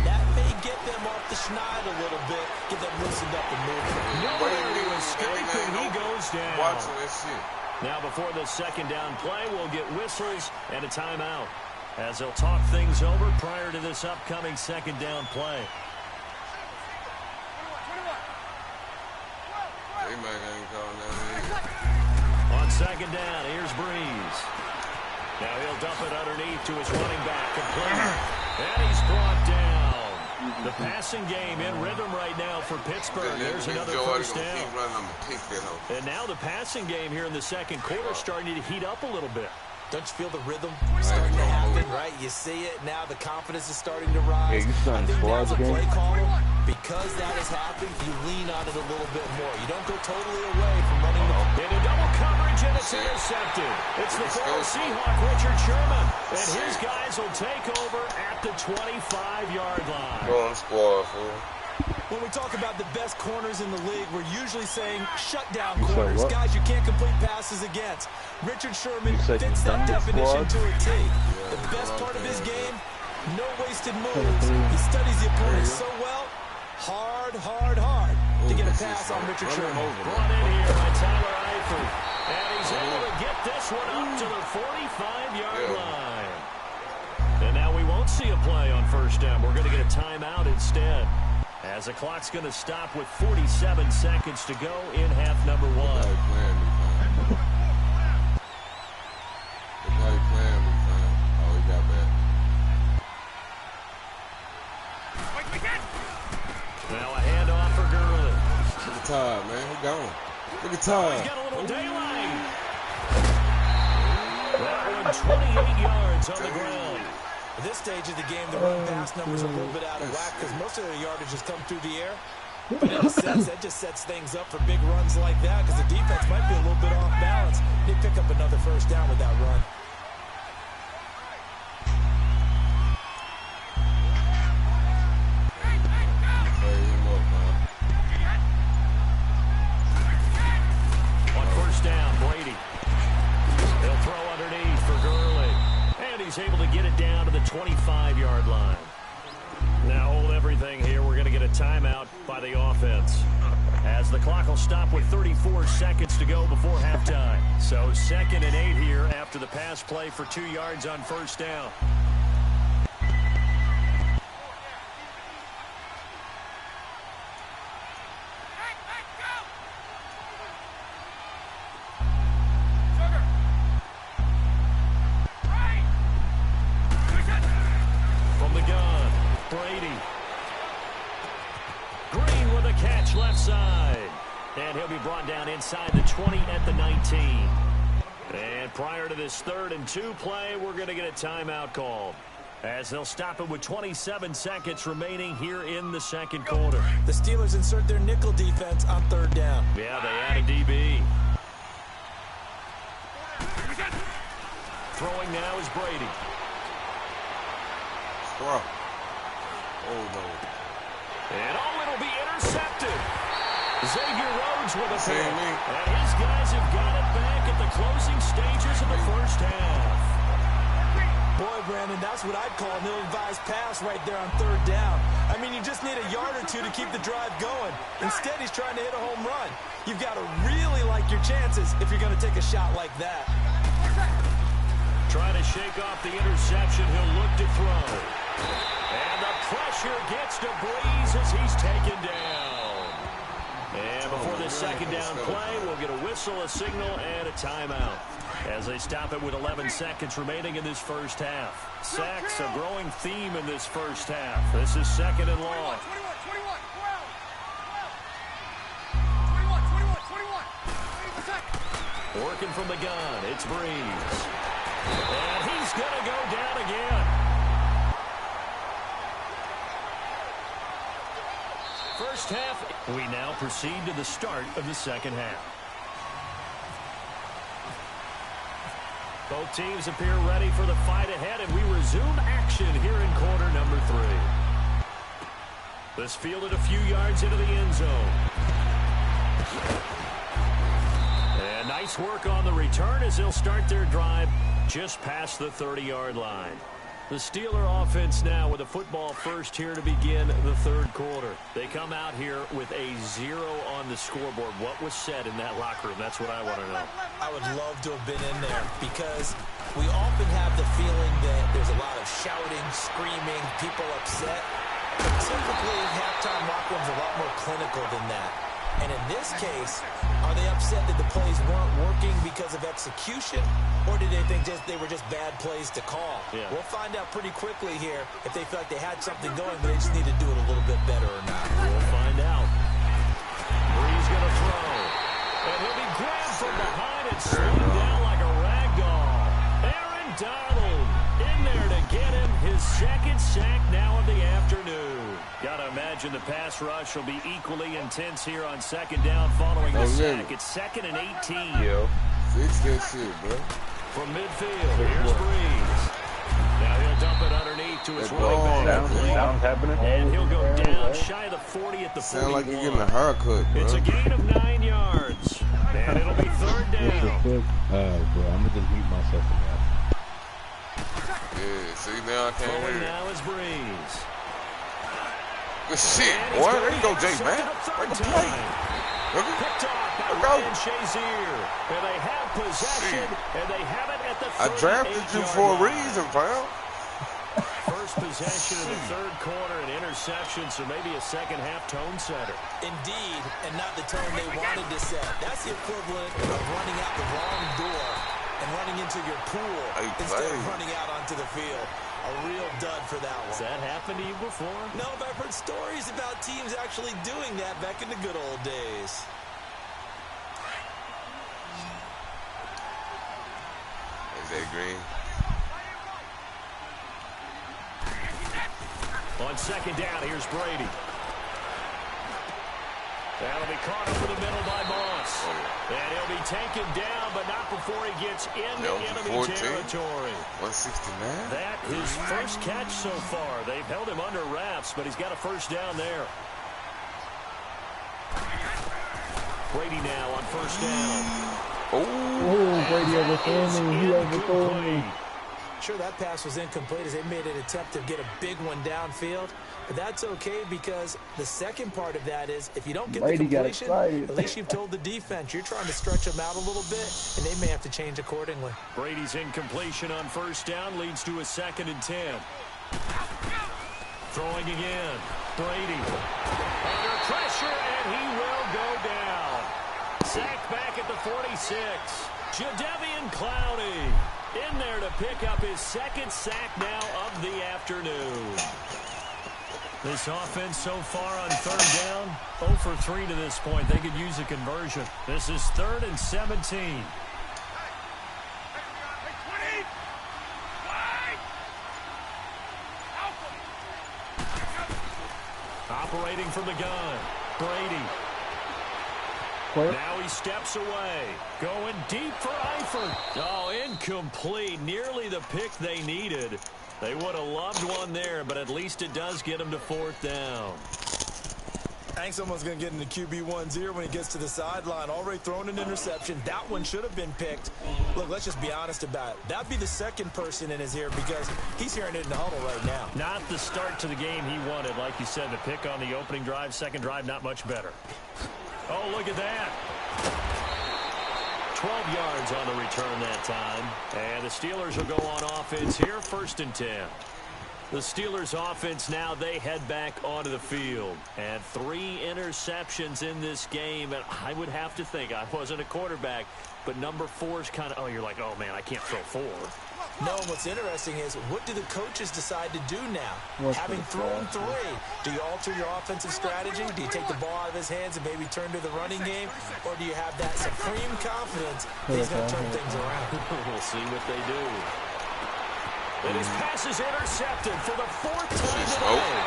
That may get them off the schneid a little bit, get them loosened up and moving. Nowhere to escape, and he goes down. Watching that shit. Now before the second down play, we'll get whistles and a timeout as they'll talk things over prior to this upcoming second down play. On second down, here's Breeze. Now he'll dump it underneath to his running back, complete. And he's brought down. The passing game in rhythm right now for Pittsburgh. There's another first down. And now the passing game here in the second quarter starting to heat up a little bit. Don't you feel the rhythm starting to happen, right? You see it now. The confidence is starting to rise. I think as a play caller, because that has happened, you lean on it a little bit more. You don't go totally away from running the ball. Into double coverage, and it's intercepted. It's the former Seahawk, Richard Sherman. And his guys will take over at the 25-yard line. Go on, squad, fool. When we talk about the best corners in the league, we're usually saying shutdown corners, guys you can't complete passes against. Richard Sherman fits that definition to a T. The best part of his game, no wasted moves. He studies the opponent so well, hard to get a pass on Richard Sherman. Brought in here by Tyler Eifert. And he's able to get this one up to the 45-yard line. And now we won't see a play on first down. We're going to get a timeout instead, as the clock's going to stop with 47 seconds to go in half number 1. Now a handoff for Gurley. Look at Todd, man. He gone. Look at Todd. He's got a little daylight. That one 28 yards on the ground. At this stage of the game, the run-pass numbers are a little bit out of whack because most of their yardage has come through the air. But in a sense, that just sets things up for big runs like that because the defense might be a little bit off balance. They pick up another first down with that run. On first down, Brady. He'll throw underneath for Gurley. And he's able to get it down to the 25-yard line. Now hold everything here. We're going to get a timeout by the offense, as the clock will stop with 34 seconds to go before halftime. So 2nd and 8 here after the pass play for 2 yards on first down. From the gun, Brady. Green with a catch left side. And he'll be brought down inside the 20 at the 19. And prior to this 3rd and 2 play, we're going to get a timeout called. As they'll stop it with 27 seconds remaining here in the second quarter. The Steelers insert their nickel defense on third down. Yeah, they add a DB. Throwing now is Brady. Throw. Oh, no. And it'll be intercepted. Xavier Rhodes with a pick. And his guys have got it back at the closing stages of the first half. Boy, Brandon, that's what I'd call an ill-advised pass right there on third down. I mean, you just need a yard or two to keep the drive going. Instead, he's trying to hit a home run. You've got to really like your chances if you're going to take a shot like that. Trying to shake off the interception. He'll look to throw. And the pressure gets to Breeze as he's taken down. And before this second down play, we'll get a whistle, a signal, and a timeout. As they stop it with 11 seconds remaining in this first half. Sacks, a growing theme in this first half. This is second and long. 21. Working from the gun, it's Breeze. And he's going to go down again. First half, we now proceed to the start of the second half. Both teams appear ready for the fight ahead, and we resume action here in quarter number 3. This fielded a few yards into the end zone. And nice work on the return as they'll start their drive just past the 30-yard line. The Steeler offense now with a football first here to begin the third quarter. They come out here with a 0 on the scoreboard. What was said in that locker room? That's what I want to know. I would love to have been in there because we often have the feeling that there's a lot of shouting, screaming, people upset. But typically, halftime locker rooms are a lot more clinical than that. And in this case, are they upset that the plays weren't working because of execution, or did they think they were just bad plays to call? Yeah. We'll find out pretty quickly here if they feel like they had something going, but they just need to do it a little bit better or not. We'll find out. Breeze going to throw. And he'll be grabbed from behind and slung down like a rag doll. Aaron Donald in there to get him his second sack now of the afternoon. Got to imagine the pass rush will be equally intense here on second down following the sack. It's 2nd and 18. Yo, fix that shit, bro. From midfield, here's Breeze. Now he'll dump it underneath to his running back. Sounds happening. And he'll go down shy of the 40 at the 41. Sound like you're getting a haircut, bro. It's a gain of 9 yards. And it'll be third down. Bro, I'm gonna just mute myself from that. Yeah, see, now I can't Throwing hear it. now is Breeze. Good shit, boy. There you go, Jay, man. Break the play. Picked off by Ryan Shazier. And they have possession, and they have it at the 38-yard line. I drafted you for a reason, pal. First possession of the third quarter, an interception, so maybe a second-half tone setter. Indeed, and not the tone they wanted to set. That's the equivalent of running out the wrong door and running into your pool instead of running out onto the field. A real dud for that one. Has that happened to you before? No, but I've heard stories about teams actually doing that back in the good old days. Is that green? On second down, here's Brady. That'll be caught over the middle by Moss. And he'll be taken down, but not before he gets into enemy territory. 169? That his first catch so far. They've held him under wraps, but he's got a first down there. Brady now on first down. Oh, Brady overthrown me. He overthrown me. Sure, that pass was incomplete as they made an attempt to get a big one downfield. But that's okay because the second part of that is if you don't get Brady the completion, at least you've told the defense you're trying to stretch them out a little bit, and they may have to change accordingly. Brady's incompletion on first down leads to a 2nd and 10. Throwing again. Brady under pressure, and he will go down. Sacked back at the 46. Jadeveon Clowney in there to pick up his second sack now of the afternoon. This offense so far on third down, 0 for 3 to this point. They could use a conversion. This is 3rd and 17. operating from the gun. Brady. Now he steps away. Going deep for Eifert. Oh, incomplete. Nearly the pick they needed. They would have loved one there, but at least it does get them to 4th down. I think someone's going to get into QB1-0 when he gets to the sideline. Already thrown an interception. That one should have been picked. Look, let's just be honest about it. That'd be the second person in his ear because he's hearing it in the huddle right now. Not the start to the game he wanted. Like you said, the pick on the opening drive, second drive, not much better. Oh, look at that. 12 yards on the return that time. And the Steelers will go on offense here, 1st and 10. The Steelers offense now, they head back onto the field. And 3 interceptions in this game. And I would have to think, I wasn't a quarterback, but number 4 is kind of, oh, you're like, oh, man, I can't throw 4. No, what's interesting is what do the coaches decide to do now? Having thrown 3, do you alter your offensive strategy? Do you take the ball out of his hands and maybe turn to the running game? Or do you have that supreme confidence that he's going to turn things around? We'll see what they do. And his pass is intercepted for the 4th time today.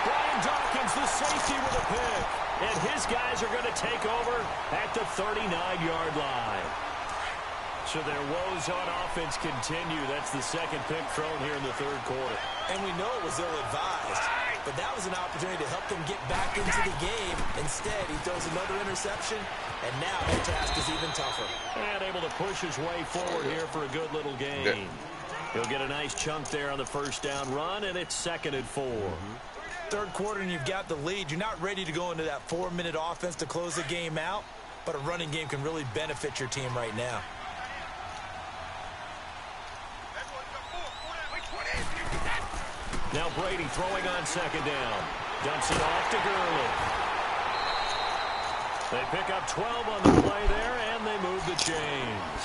Brian Dawkins, the safety, with a pick. And his guys are going to take over at the 39-yard line. So their woes on offense continue. That's the second pick thrown here in the 3rd quarter. And we know it was ill-advised. But that was an opportunity to help them get back into the game. Instead, he throws another interception, and now their task is even tougher. And able to push his way forward here for a good little gain. He'll get a nice chunk there on the 1st down run, and it's 2nd and 4. 3rd quarter, and you've got the lead. You're not ready to go into that 4-minute offense to close the game out, but a running game can really benefit your team right now. Now Brady throwing on 2nd down. Dumps it off to Gurley. They pick up 12 on the play there, and they move the chains.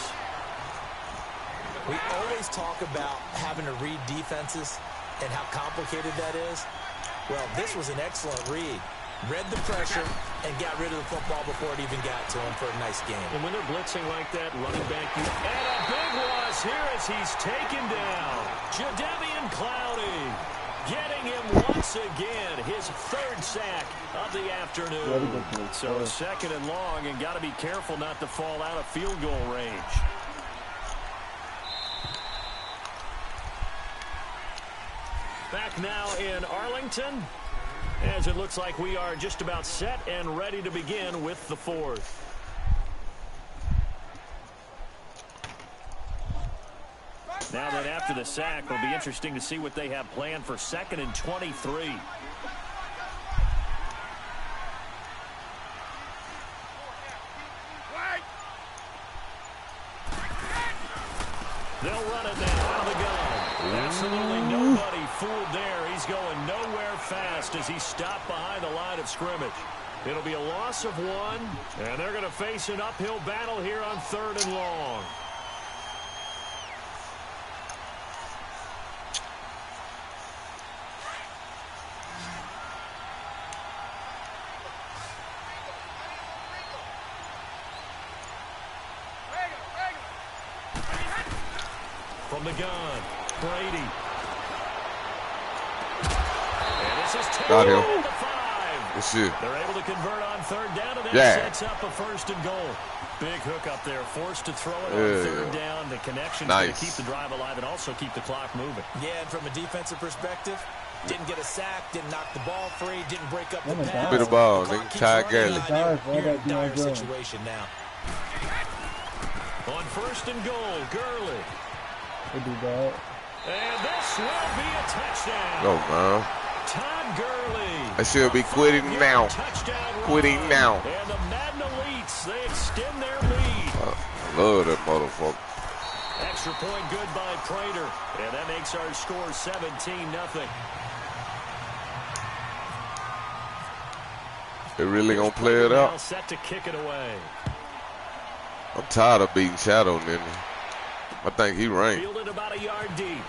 We always talk about having to read defenses and how complicated that is. Well, this was an excellent read. Read the pressure and got rid of the football before it even got to him for a nice game. And when they're blitzing like that, running back, and a big loss here as he's taken down. Jadeveon Clowney getting him once again, his 3rd sack of the afternoon. So 2nd and long, and got to be careful not to fall out of field goal range. Back now in Arlington, as it looks like we are just about set and ready to begin with the 4th. Now that after the sack, it'll be interesting to see what they have planned for 2nd and 23. They'll run it now out of the gun. Absolutely nobody fooled there. He's going nowhere fast as he stopped behind the line of scrimmage. It'll be a loss of 1, and they're going to face an uphill battle here on 3rd and long. From the gun, Brady. And this is Got him. the 5. Good shit. They're able to convert on 3rd down, and that sets up a 1st and goal. Big hook up there, forced to throw it on 3rd down. The connection's going to keep the drive alive and also keep the clock moving. Yeah, and from a defensive perspective, didn't get a sack, didn't knock the ball free, didn't break up the pass. Bit of ball, nigga. Ty Gurley. You're in a dire situation now. On 1st and goal, Gurley. We'll do that. And this will be a touchdown. Go, man. Todd Gurley. I should be quitting now. Quitting now. And the Madden Elites, they extend their lead. I love that motherfucker. Extra point good by Prater. And that makes our score 17-0. They really gonna play it out? Set to kick it away. I'm tired of beating Shadow, nigga. I think he ranked. Fielded about a yard deep.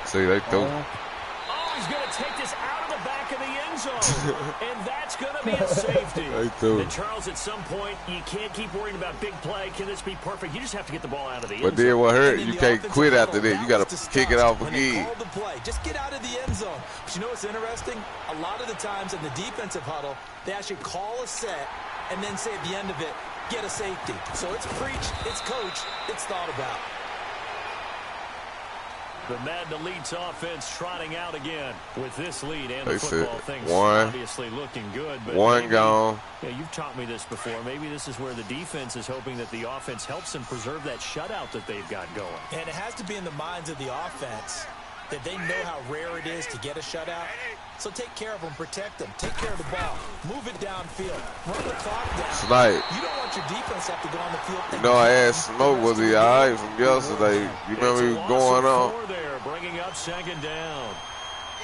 See, they throw. Oh, he's going to take this out of the back of the end zone. And that's going to be a safety. And Charles, at some point, you can't keep worrying about big play. Can this be perfect? You just have to get the ball out of the end zone. But then what hurt, you can't quit after that. You got to kick it off again. Call the play. Just get out of the end zone. But you know what's interesting? A lot of the times in the defensive huddle, they actually call a set and then say at the end of it, get a safety. So it's preach, it's coach, it's thought about. The Madden Elite's offense trotting out again with this lead, and they the football thing's one, obviously looking good. But one maybe, gone. Yeah, you've taught me this before. Maybe this is where the defense is hoping that the offense helps them preserve that shutout that they've got going. And it has to be in the minds of the offense that they know how rare it is to get a shutout. So take care of them, protect them, take care of the ball, move it downfield, run the clock down. Snipe. You don't want your defense to have to go on the field. You know, I asked Smoke, was he all right from yesterday? You remember he was going on? There, bringing up second down.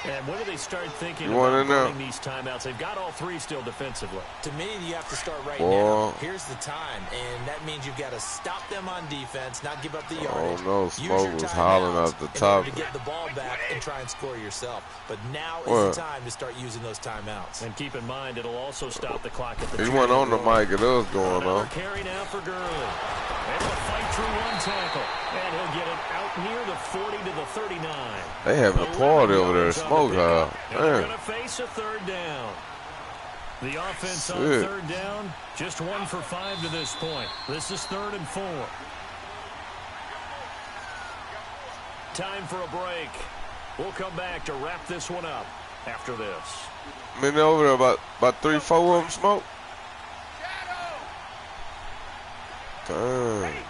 And when do they start thinking about running these timeouts? They've got all three still defensively. To me, you have to start right now. Here's the time, and that means you've got to stop them on defense, not give up the yardage. Oh, no, Smoke was hollering off the top. To get the ball back and try and score yourself. But now is the time to start using those timeouts. And keep in mind, it'll also stop the clock at the He went on the mic, it was going on. Carry now for Gurley. Able to fight through one tackle. And he'll get it out near the 40 to the 39. They having a party over there, Smoke, huh? They're going to face a third down. The offense on third down, just 1 for 5 to this point. This is 3rd and 4. Time for a break. We'll come back to wrap this one up after this. Been over there about 3, 4 of them, Smoke. Dang.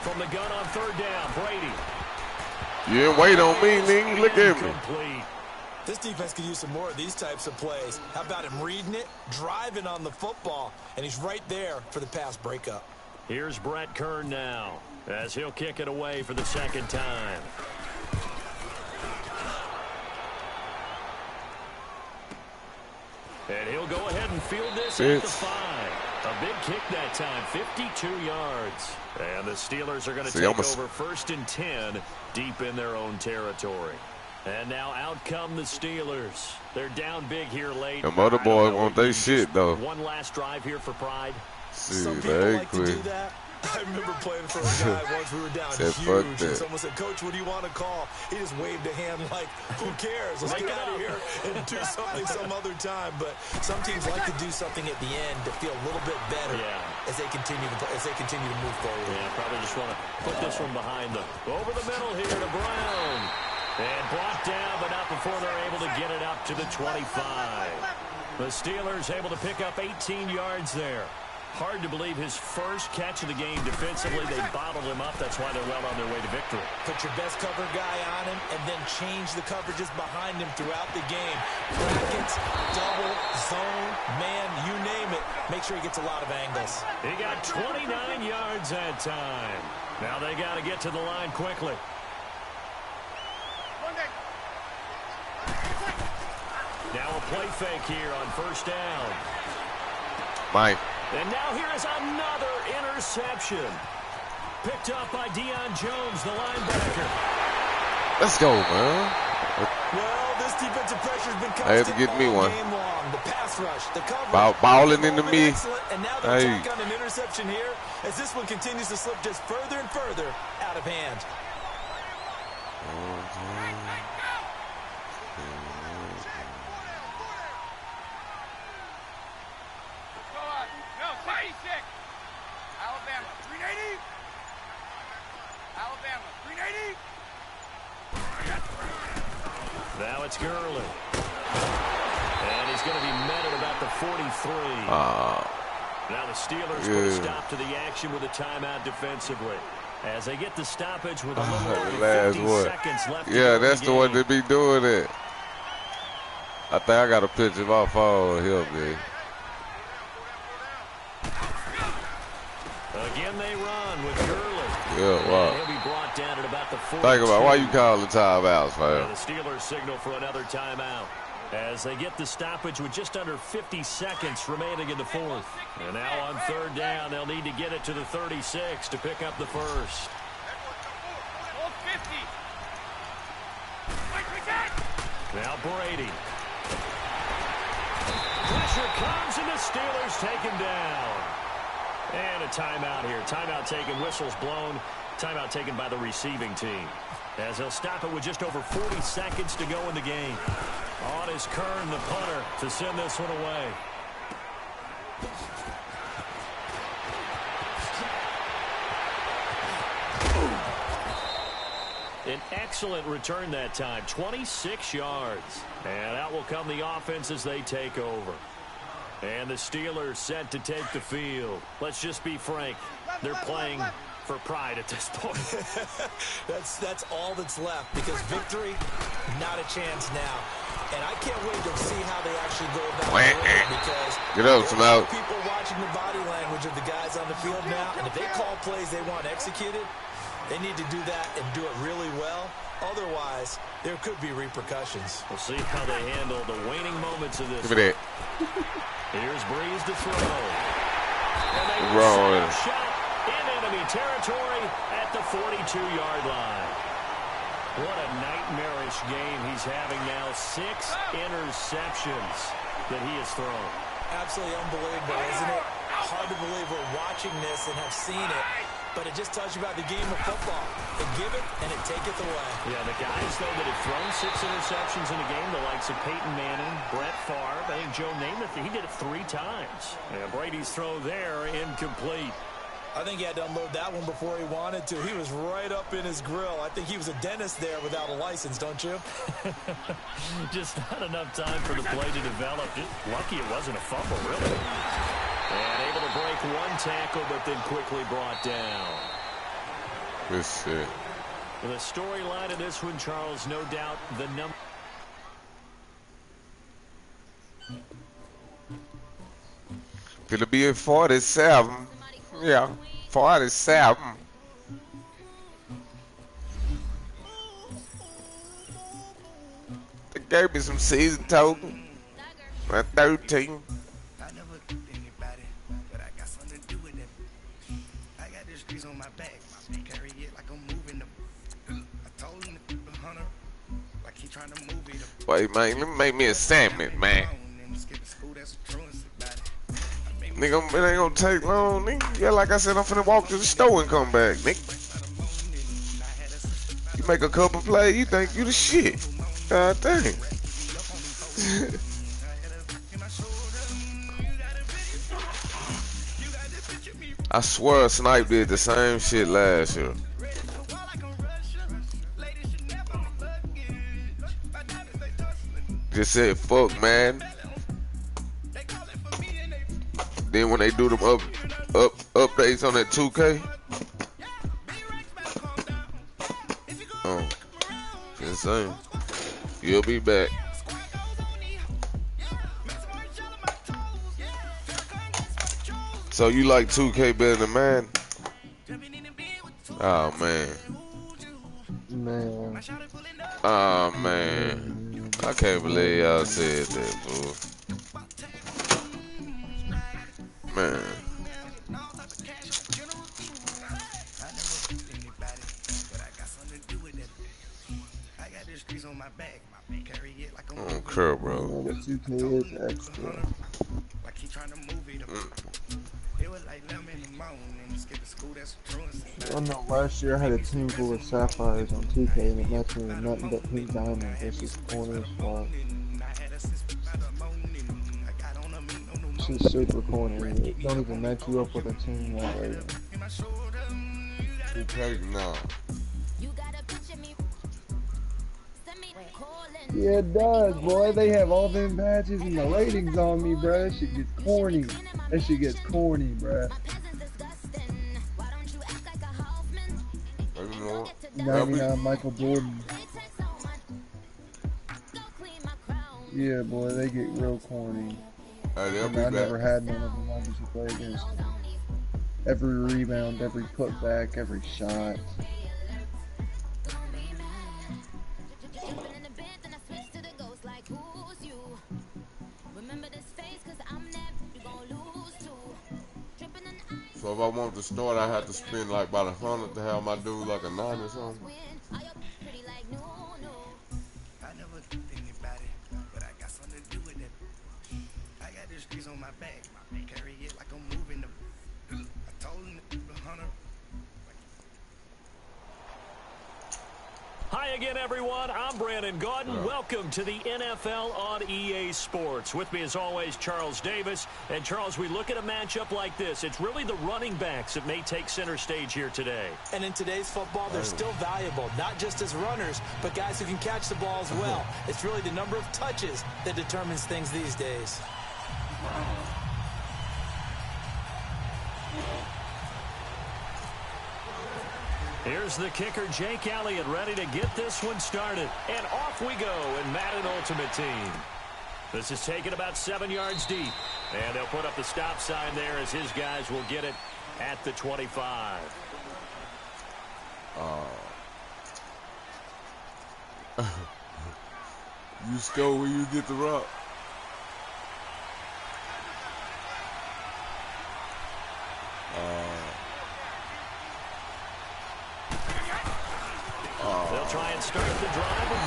From the gun on third down, Brady. You didn't wait on me, nigga. Look at me. Complete. This defense could use some more of these types of plays. How about him reading it, driving on the football, and he's right there for the pass breakup. Here's Brett Kern now, as he'll kick it away for the second time. And he'll go ahead and field this at the 5. A big kick that time, 52 yards. And the Steelers are going to take over 1st and 10 deep in their own territory. And now out come the Steelers. They're down big here late. Them other boys want they shit, though. One last drive here for Pride. Some people like to do that. I remember playing for a guy once. We were down huge, and someone said, "Coach, what do you want to call?" He just waved a hand like, "Who cares? Let's get out of here and do something some other time." But some teams like to do something at the end to feel a little bit better as they continue to move forward. Yeah, probably just want to put this one behind them. Over the middle here to Brown. And brought down, but not before they're able to get it up to the 25. The Steelers able to pick up 18 yards there. Hard to believe his first catch of the game defensively. They bottled him up. That's why they're well on their way to victory. Put your best cover guy on him and then change the coverages behind him throughout the game. Brackets, double, zone, man, you name it. Make sure he gets a lot of angles. He got 29 yards that time. Now they got to get to the line quickly. Now a play fake here on first down. Mike. And now here is another interception. Picked up by Deion Jones, the linebacker. Let's go, man. Well, this defensive pressure's been constant. I had to get me one. Game long. The pass rush, the coverage. Balling into me. And now they tack on an interception here as this one continues to slip just further and further out of hand. Now it's Gurley. And he's going to be met at about the 43. Now the Steelers put a stop to the action with a timeout defensively. As they get the stoppage with a little over 50 seconds left. Yeah, that's the one they be doing it. I think I got a picture of my phone here, man. Again they run with Gurley. Yeah, wow. He'll be brought down at about the 42. Think about why you calling timeouts, man. The Steelers signal for another timeout as they get the stoppage with just under 50 seconds remaining in the fourth. And now on third down, they'll need to get it to the 36 to pick up the first. Now Brady. Pressure comes, and the Steelers take him down. And a timeout here. Timeout taken, whistles blown. Timeout taken by the receiving team. As he'll stop it with just over 40 seconds to go in the game. On is Kern, the punter, to send this one away. An excellent return that time, 26 yards. And out will come the offense as they take over. And the Steelers set to take the field. Let's just be frank, they're playing for pride at this point. That's all that's left, because victory, not a chance now. And I can't wait to see how they actually go about it, because get up, some out. People watching the body language of the guys on the field now, and if they call plays they want executed, they need to do that and do it really well. Otherwise, there could be repercussions. We'll see how they handle the waning moments of this. Give me that. Here's Breeze to throw. And they Wrong. shot in enemy territory at the 42-yard line. What a nightmarish game he's having now. 6 interceptions that he has thrown. Absolutely unbelievable, isn't it? Hard to believe we're watching this and have seen it. But it just tells you about the game of football. It give it, and it taketh away. Yeah, the guys, though, that have thrown 6 interceptions in a game, the likes of Peyton Manning, Brett Favre, I think Joe Namath, he did it 3 times. Yeah, Brady's throw there, incomplete. I think he had to unload that one before he wanted to. He was right up in his grill. I think he was a dentist there without a license, don't you? Just not enough time for the play to develop. Just lucky it wasn't a fumble, really. And able to break one tackle, but then quickly brought down. Good shit. The storyline of this one, Charles, no doubt the number. Gonna be at 47. Yeah, 47. They gave me some season token. At 13. Wait, man, let me make me a sandwich, man. Nigga, it ain't gonna take long, nigga. Yeah, like I said, I'm finna walk to the store and come back, nigga. You make a couple plays, you think you the shit. God dang. I swear Snipe did the same shit last year. Just said fuck, man. Then when they do them updates on that 2K, oh, insane. You'll be back. So you like 2K better than man? Oh man. Man. Oh man. I can't believe y'all said that, boo. Man. I don't care, bro. Yeah, the 2K is extra. I know last year I had a team full of sapphires on 2K and it matched me with nothing but pink diamonds versus corners fly. She's super corny. It don't even match you up with a team that way. 2K, no. Yeah, it does, boy. They have all them badges and the ratings on me, bruh. That shit gets corny. That shit gets corny, bruh. 99 Michael Jordan. Yeah, boy, they get real corny. I never had none of them. I used to play against them. Every rebound, every putback, every shot. So if I want to start, I have to spend like about 100 to have my dude like a 9 or something. Hi again, everyone. I'm Brandon Gaudin. Welcome to the NFL on EA Sports. With me, as always, Charles Davis. And, Charles, we look at a matchup like this. It's really the running backs that may take center stage here today. And in today's football, they're still valuable, not just as runners, but guys who can catch the ball as well. It's really the number of touches that determines things these days. Here's the kicker, Jake Elliott, ready to get this one started. And off we go in Madden Ultimate Team. This is taken about 7 yards deep. And they'll put up the stop sign there as his guys will get it at the 25. You score when you get the rock. They'll try and start the drive with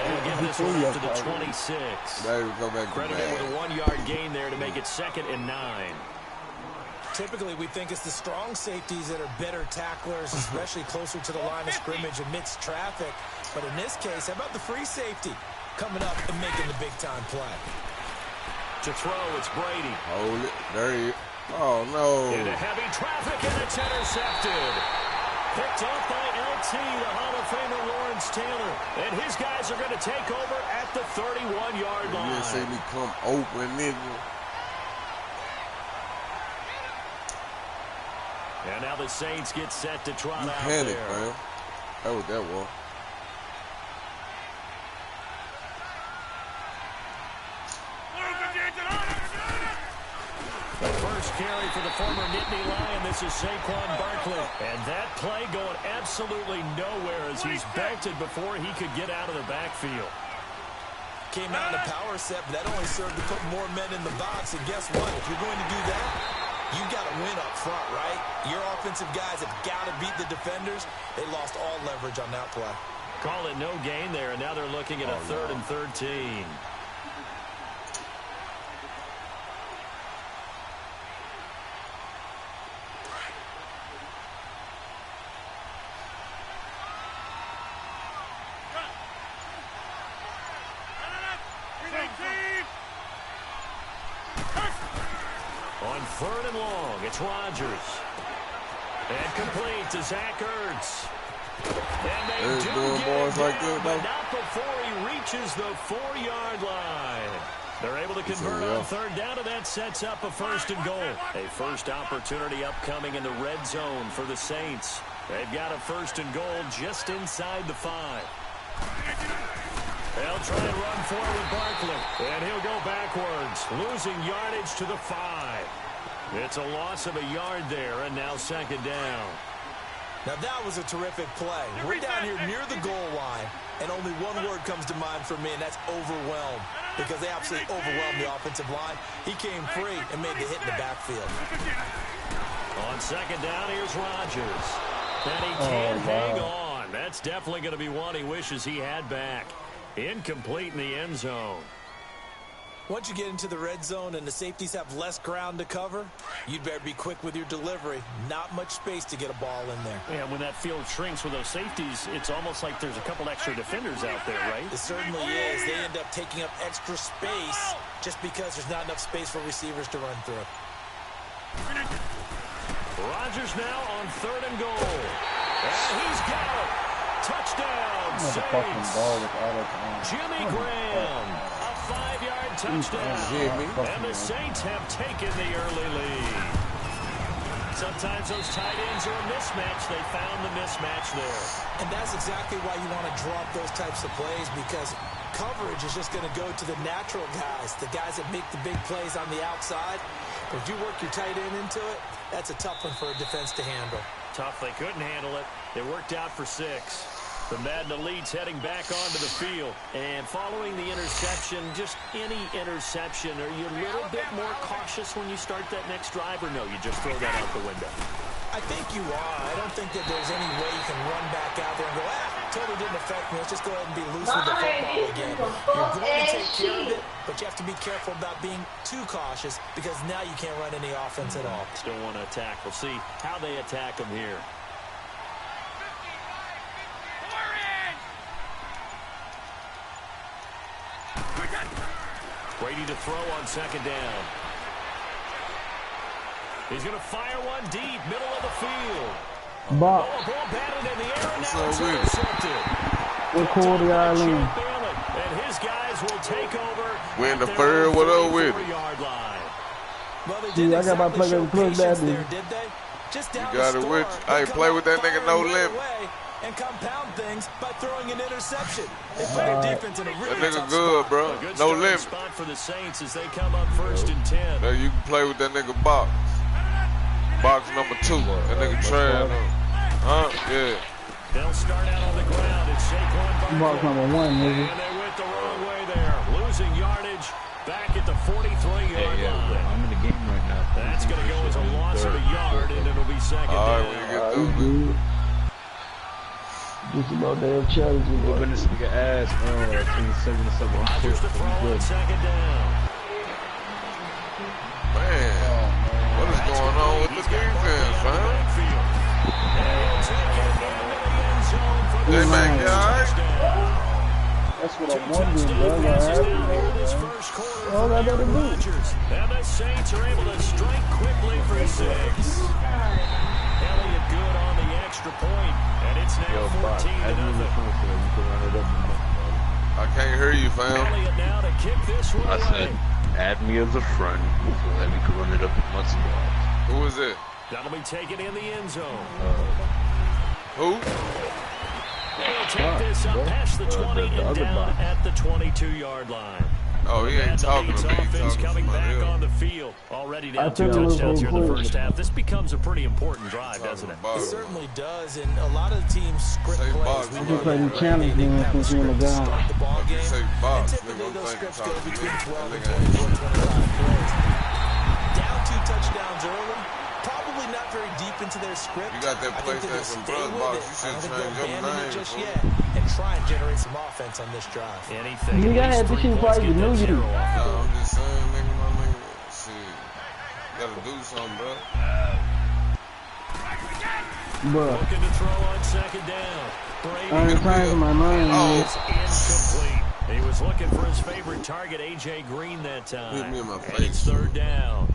He'll give this one up to the 26. Go back Credited with a 1-yard gain there to make it 2nd and 9. Typically, we think it's the strong safeties that are better tacklers, especially closer to the line of scrimmage amidst traffic. But in this case, how about the free safety coming up and making the big-time play? To throw, it's Brady. Hold it. There he is. Oh, no. Into heavy traffic, and it's intercepted. Picked off by LT, the Hall of Famer Lawrence Taylor. And his guys are going to take over at the 31-yard line. You didn't see me come open, nigga. And now the Saints get set to trot out Panic, there. man. That was that one. The first carry for the former Nittany Lion. This is Saquon Barkley. And that play going absolutely nowhere as he's belted before he could get out of the backfield. Came out in a power set, but that only served to put more men in the box. And guess what? If you're going to do that, you've got to win up front, right? Your offensive guys have got to beat the defenders. They lost all leverage on that play. Call it no gain there, and now they're looking at a 3rd and 13. On 3rd and long, it's Rodgers. And complete to Zach Ertz. And they do get it down, but not before he reaches the 4-yard line. They're able to convert on 3rd down, and that sets up a 1st and goal. A first opportunity upcoming in the red zone for the Saints. They've got a 1st and goal just inside the 5. They'll try and run forward with Barkley, and he'll go backwards, losing yardage to the 5. It's a loss of a yard there, and now 2nd down. Now that was a terrific play. We're down here near the goal line, and only one word comes to mind for me, and that's overwhelmed, because they absolutely overwhelmed the offensive line. He came free and made the hit in the backfield. On 2nd down, here's Rodgers. And he can't hang on. That's definitely going to be one he wishes he had back. Incomplete in the end zone. Once you get into the red zone and the safeties have less ground to cover, you'd better be quick with your delivery. Not much space to get a ball in there. Yeah, when that field shrinks with those safeties, it's almost like there's a couple extra defenders out there, right? It certainly is. They end up taking up extra space just because there's not enough space for receivers to run through. Rodgers now on 3rd and goal. And he's got it. Touchdown, Saints. Jimmy Graham, a 5-yard touchdown. And the Saints have taken the early lead. Sometimes those tight ends are a mismatch. They found the mismatch there. And that's exactly why you want to drop those types of plays, because coverage is just going to go to the natural guys, the guys that make the big plays on the outside. But if you work your tight end into it, that's a tough one for a defense to handle. Tough. They couldn't handle it. It worked out for 6. The Madden Elites heading back onto the field. And following the interception, just any interception, are you a little bit more cautious when you start that next drive, or no, you just throw that out the window? I think you are. I don't think that there's any way you can run back out there and go, totally didn't affect me. Let's just go ahead and be loose with the football again. You're going to take care of it, but you have to be careful about being too cautious, because now you can't run any offense at all. Still want to attack. We'll see how they attack them here. Brady to throw on second down. He's going to fire one deep, middle of the field. Box. Ball batted in the air, and What's now up it's with it? intercepted. What quarter y'all in? And his guys will take over. We're in the third. What up with it? Yard line. Well, they See, didn't I got my exactly plug show and plug patience that there, dude. did they? Just down got the it score, with you. Hey, they play come with that out nigga, firing no right limit. away and compound things by throwing an interception. They play their defense in a really That nigga tough good, spot. bro. A good No starting limit. spot for the Saints as they come up 1st and 10. Now you can play with that nigga box. Box number 2. That nigga trash. Huh? Yeah. They'll start out on the ground. It's Saquon Box Barkley. number 1, nigga. And they went the wrong way there. Losing yardage back at the 43-yard line. I'm in the game right now. That's going to go as a loss of a yard, and it'll be second All right, down. when you get through, man. Just about damn challenging. Whooping this nigga ass, 27-7. Rodgers to throw on second down. Man, what is going on with the defense, man? They back here, all right? That's what I'm wondering, bro. What happened? All I gotta do. And the Saints are able to strike quickly for 6. Elliott good on the extra point, and it's now 14-0. I can't hear you, fam. Elliott now to kick this one I away. said, add me as a friend so that we can run it up once more. Who is it? That'll be taken in the end zone. Who? They'll take this up past the 20 and down at the 22-yard line. Oh, he ain't talking to me. He's Offense talking to coming back somebody on else. the field. Already down I 2 took a little touchdowns here in the forward. first half. This becomes a pretty important drive, doesn't it? It certainly does, and a lot of teams script Say plays. box, We I'm know just playing that challenge they games have a since you're on the script to ground. start the ball If you game, say and box, typically nigga, I'm those thinking scripts go talking to between me. 12 and That nigga 24, 25 plays. Down 2 touchdowns early, probably not very deep into their script. You got that I think they're gonna PlayStation stay Plus with box. it. You I should don't think change they'll your abandon it name, just fool. yet and try and generate some offense on this drive. Anything. Nigga, I at had least to 3 shoot points, fight get with that New 0 Year. off. No, I'm just saying, nigga, my nigga. Shit. Gotta do something, bro. Bruh, Looking to throw on second down. Brady I ain't trying my mind. Oh. is incomplete. He was looking for his favorite target, A.J. Green, that time. Hit me in my And face. it's 3rd down.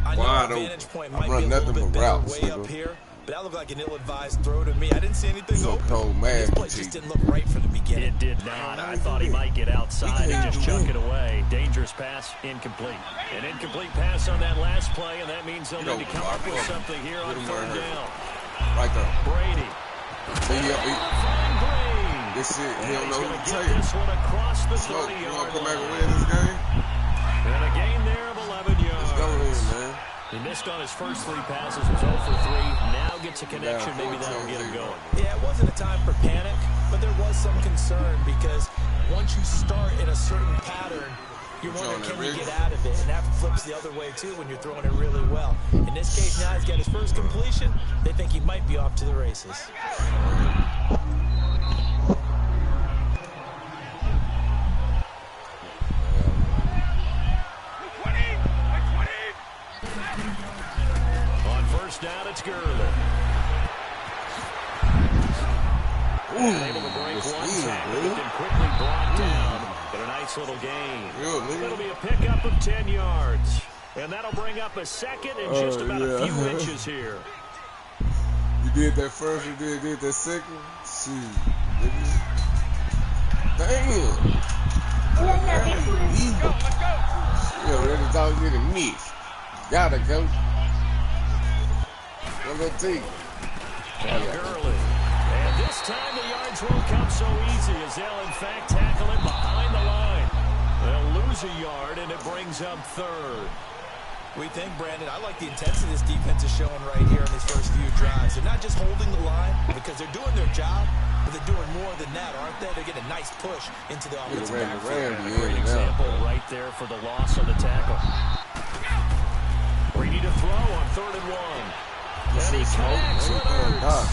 I know Wide our open. vantage point I might run be a little nothing bit but better routes, way up nigga. here, but that looked like an ill-advised throw to me. I didn't see anything So open. cold, man. This play just didn't look right from the beginning. It did not. I thought he might get outside and just chuck it away. Dangerous pass, incomplete. An incomplete pass on that last play, and that means they'll need to come up with something here on 3rd down. Right there. Brady. See, he, Find Green. this shit, he don't He's know going who to to get take. this one across the Smoke, you wanna 30-yard come back and line. win this game? And a gain there of 11 Let's go yards. in, man. He missed on his first 3 passes, was 0 for 3. Now gets a connection. Maybe that'll get him going. Yeah, it wasn't a time for panic, but there was some concern because once you start in a certain pattern, you're wondering, can you get out of it? And that flips the other way, too, when you're throwing it really well. In this case, now he's got his first completion. They think he might be off to the races. On 1st down, it's Gurley. Able to break one tackle, but then quickly brought down. But a nice little gain. It'll be a pickup of 10 yards. And that'll bring up a second and just about a few inches here. You did that first, you did that second. Shit. Damn. Yeah, ready to talk to the mix. Got it, coach. Number 2. Now Gurley. And this time the yards won't come so easy as they'll in fact tackle him behind the line. They'll lose a yard and it brings up 3rd. We think, Brandon, I like the intensity this defense is showing right here in these first few drives. They're not just holding the line because they're doing their job, but they're doing more than that, aren't they? They're getting a nice push into the offensive backfield. A great example right there for the loss on the tackle. Brady to throw on 3rd and 1. And he connects with Ertz.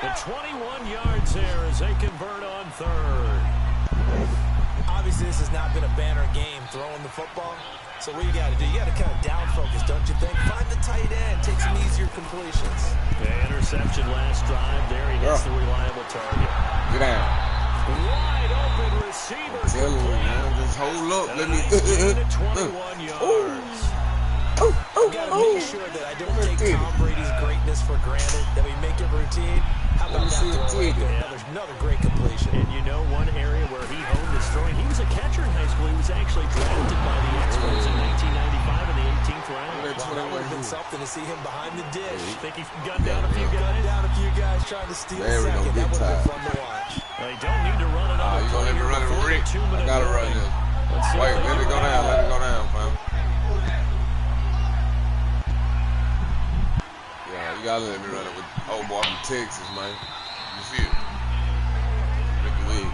The 21 yards there as they convert on 3rd. Obviously, this has not been a banner game throwing the football. So what you got to do, you got to kind of down focus, don't you think? Find the tight end, take some easier completions. The interception last drive there. He hits the reliable target. Get down. Wide open receiver. Tell him, man, just hold up. Let me. 21 yards. I've got to make sure that I don't take Tom Brady's greatness for granted, that we make it routine. How about that throw right there? Another great completion. And you know one area where he honed his throwing? He was a catcher in high school. He was actually drafted by the experts in 1995 in the 18th round. Well, that would have been something to see him behind the dish. Think he gunned down a few guys? Gunned down a few guys trying to steal a second. That would have been fun to watch. They don't need to run it up. You gonna let me run it, Rick? I gotta run this. Wait, let it go down. Let it go down, fam. Yeah, you gotta let me run it with old boy from Texas, man. You see it? Make the lead.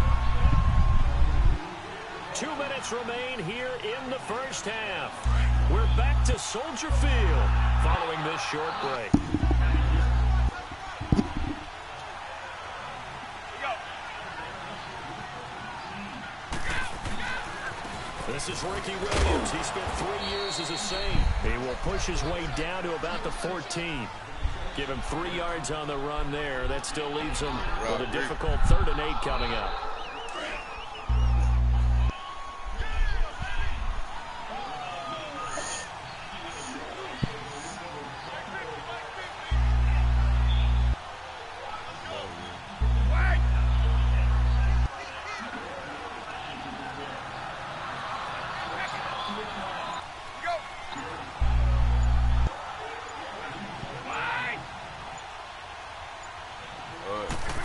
2 minutes remain here in the first half. We're back to Soldier Field following this short break. This is Ricky Williams. He spent 3 years as a Saint. He will push his way down to about the 14. Give him 3 yards on the run there. That still leaves him with a difficult 3rd and 8 coming up.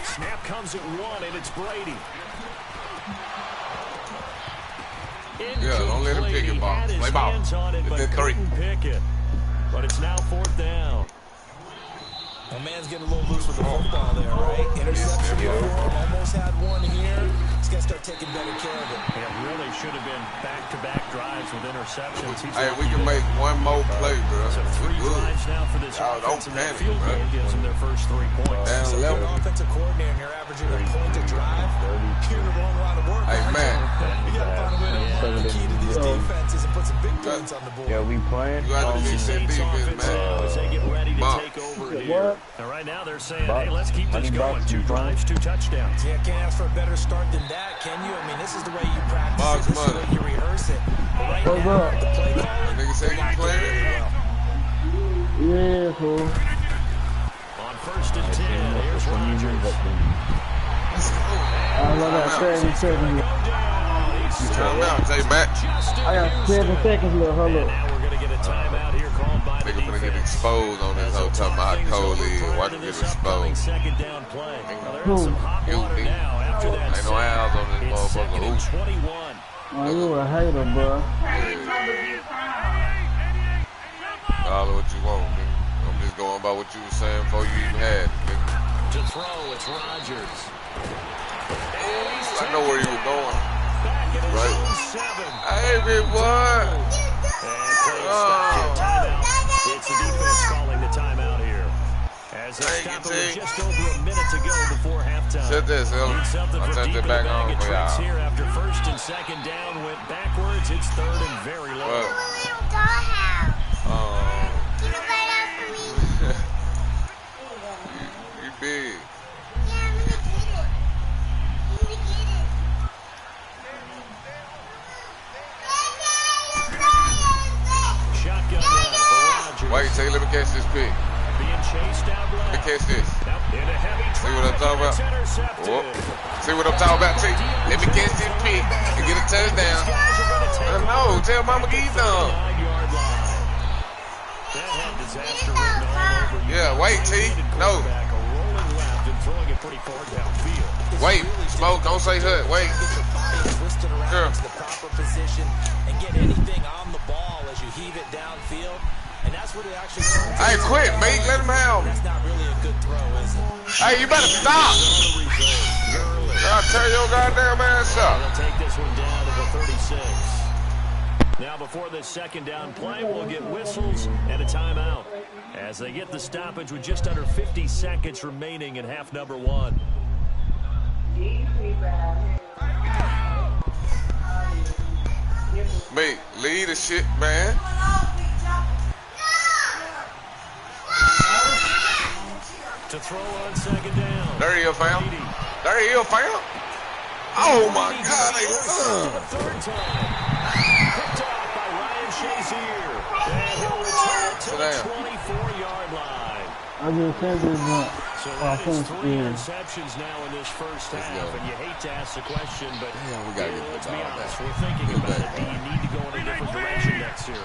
Snap comes at 1, and it's Brady. Yeah, don't let him pick it, ball. Play ball. It's 3. Pick it. But it's now 4th down. My man's getting a little loose with the football there, right? Interception before, almost had one here. He's got to start taking better care of it. It really should have been back-to-back drives with interceptions. Hey, we can make one more play, bro. So 3 drives now for this offense, and that field goal gives them their first 3 points. So if you're an offensive coordinator and you're averaging a point to drive, you're in the wrong line of work. Hey, man. You got to find a way to unlock the key to these defenses and put some big points on the board. Yeah, we playing. You got to fix that defense, man. As they get ready to take over here. And right now they're saying, hey, let's keep this going. 2 drives, 2 touchdowns. Yeah, can't ask for a better start than that, can you? I mean, this is the way you practice it. This is the way you rehearse it. But right now, the play calling, nigga say you playing it? Yeah, fool. On 1st and 10, here's Rodgers. I love that 7 seconds. Time out, J-Mac. I got 7 seconds left. Hold up. Now we're going to get a timeout here called by the Nigga finna get defense. exposed on this whole time about how cold he is. Watch him get exposed. Second down play. Now they're in some hot water now after that. Ain't no owls on this It's motherfucker. 2nd and 21. Oh, you a hater, bro. All of what you want, nigga. I'm just going by what you were saying before you even had it, nigga. To throw, it's Rodgers. I know where you were going. Back in his Right. own 7. Hey, big boy. And play stopped here. Timeout. It's the defense calling the timeout here. As they stop it with just over a minute to go before halftime. Shut this, Ellen. I'll turn it back on for y'all. Here after 1st and 2nd down went backwards. It's 3rd and very low. What? You big. Shotgun now for Rodgers. Wait, say, let me catch this pick. Being chased out Let me left. catch this. In a heavy See what I'm talking about? It's intercepted. Whoop. See what I'm talking about? See, let me catch this pick and get a touchdown. I know. Tell Mama give you some. 9-yard line. That had disaster written all over you. Yeah, wait, T. No. Quarterback, a rolling left and throwing it pretty far downfield. Wait, Smoke, don't say hut. Wait. Get your body twisted around Sure. into the proper position and get anything on the ball as you heave it downfield. And that's what it actually turns Hey, into. quit, mate. Let him have him. That's not really a good throw, is it? Hey, you better stop. I'll tear your goddamn ass up. They'll take this one down to the 36. Now before this 2nd down play, we'll get whistles and a timeout as they get the stoppage with just under 50 seconds remaining in half number 1. Mate, lead the shit, man. To throw on 2nd down. There you go, fam. There you go, fam. Oh my God, they Third time. Picked off by Ryan Shazier. And he'll return to the 24-yard line. I just said this one. So that is 3 interceptions now in this first half, and you hate to ask the question, but let's be honest, we're thinking about it. Do you need to go in a different direction next series?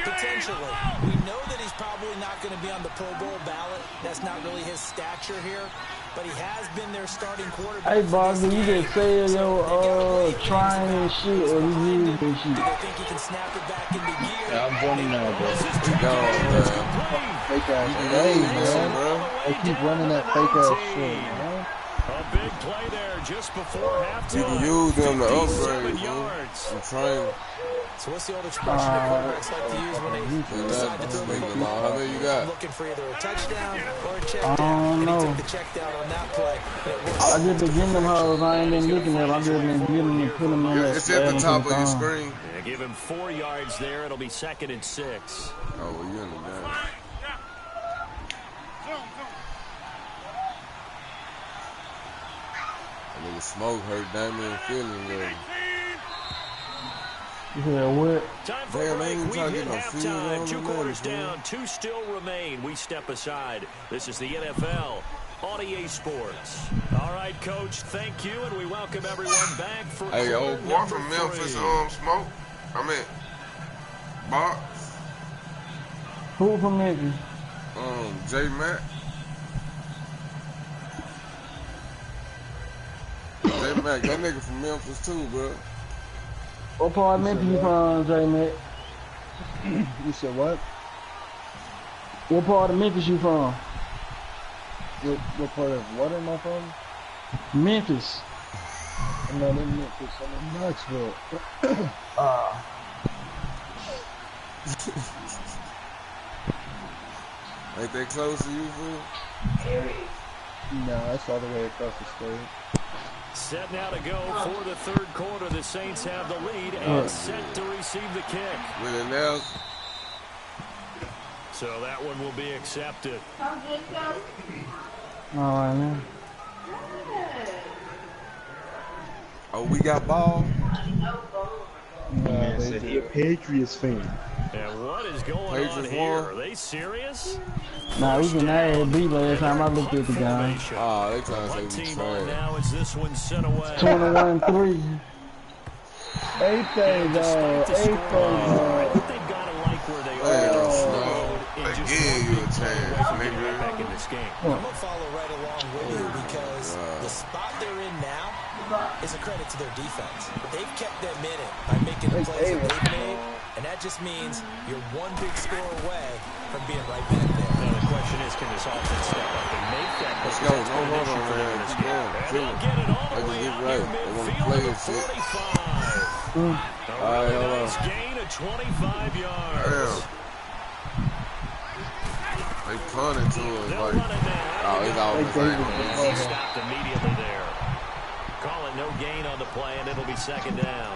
Potentially. We know that he's probably not going to be on the Pro Bowl ballot. That's not really his stature here, but he has been their starting quarterback. Hey, Bobby, you just say yo, trying and shit, or you use this shit. Do they think he can snap it back into gear? Yeah, I'm joining now, bro. Fake ass play, man. They keep running that fake ass shit, man. A big play there just before halftime. You can use them to upgrade, I'm trying. So what's the old expression that quarterbacks like to use when they decide to throw the football? How many you got? Looking for either a touchdown or a check I down. don't know. And he took the check down on that play. I just been getting them hoes. I ain't been looking at them. I just been getting them and putting them on that. It's at the top of your screen. Yeah, give him 4 yards there. It'll be 2nd and 6. Oh, well, you're in the game. A little smoke hurt Damien feeling good. You said what? Time for a break. We've hit halftime. 2 quarters down. 2 still remain. We step aside. This is the NFL on EA Sports. All right, Coach, thank you, and we welcome everyone back for hey, old boy from Memphis, Smoke. I mean, Box. Who from Memphis? J Mac. J Mac, that nigga from Memphis too, bro. What part of Memphis you from, J Mac? You said what? What part of Memphis you from? What part of what am I from? Memphis. I'm not in Memphis. I'm in Knoxville. Ain't they close to you, fool? No, that's all the way across the state. Set now to go for the 3rd quarter. The Saints have the lead and set to receive the kick. With an L. So that one will be accepted. All right, man. Oh, we got ball? No, they said a Patriots fan. And what is going on here? Are they serious? Nah, we can add beat last time I looked at the game. Oh, they trying to say we trash. Now is this one sent away? 21-3. Everything's I think they've got to like where they are. They give you a chance, nigga. Back in this game. I'm going to follow right along with you because the spot they're in now is a credit to their defense. They've kept them in it by making the plays that they've made, and that just means you're one big score away from being right back there. Now the question is, can this offense step up and make that? Let's go. No run on there. Keep going. Chill. They can get right. They want to play and shit. All right, hold on. Gain of 25 yards. Damn. They punted to us like, oh, it's all the same. He stopped immediately there. Call it no gain on the play, and it'll be 2nd down.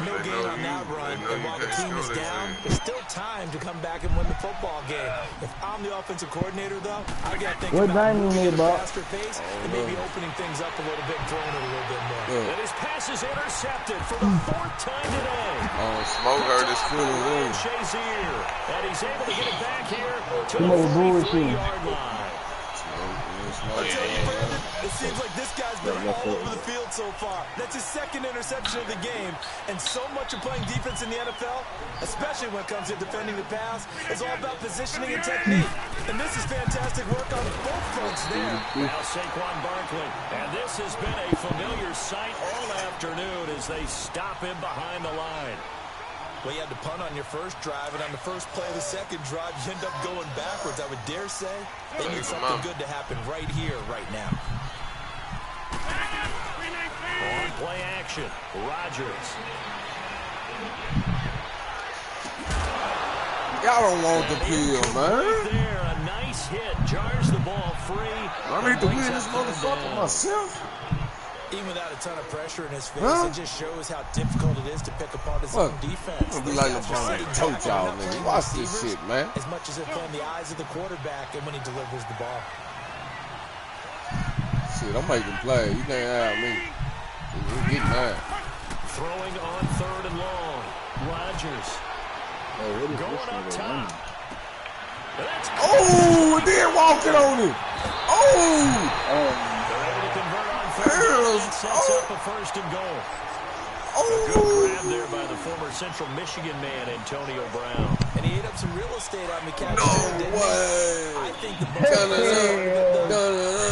No gain on that run, and while the team is down, there's still time to come back and win the football game. If I'm the offensive coordinator, though, I got to think about moving at a faster pace and maybe opening things up a little bit and throwing it a little bit more. And his pass is intercepted for the 4th time today. Oh, Smoke hurt his feeling. Shazier, and he's able to get it back here to No the bullshit. 43-yard line. I tell you, Brandon, it seems like this guy's been all over the field so far. That's his 2nd interception of the game. And so much of playing defense in the NFL, especially when it comes to defending the pass, is all about positioning and technique. And this is fantastic work on both fronts there. Now Saquon Barkley. And this has been a familiar sight all afternoon as they stop him behind the line. Well, you had to punt on your first drive, and on the first play of the second drive, you end up going backwards. I would dare say they need something good to happen right here, right now. On play action, Rodgers. Y'all don't want the pill, man. Right there, a nice hit, jars the ball free. I need to win this motherfucker myself. Even without a ton of pressure in his face, it just shows how difficult it is to pick apart his own defense. I'm gonna be like LeBron. I told y'all, nigga. Watch this shit, man. As much as it's playing the eyes of the quarterback and when he delivers the ball. Shit, I'm making plays. You can't have me. We getting mad. Throwing on 3rd and long. Rodgers. Going up top. Oh, then walking on him. Oh. They're able to convert on 3rd. That sets up a 1st and goal. A good grab there by the former Central Michigan man, Antonio Brown. And he ate up some real estate on McCaffrey. No way. I think the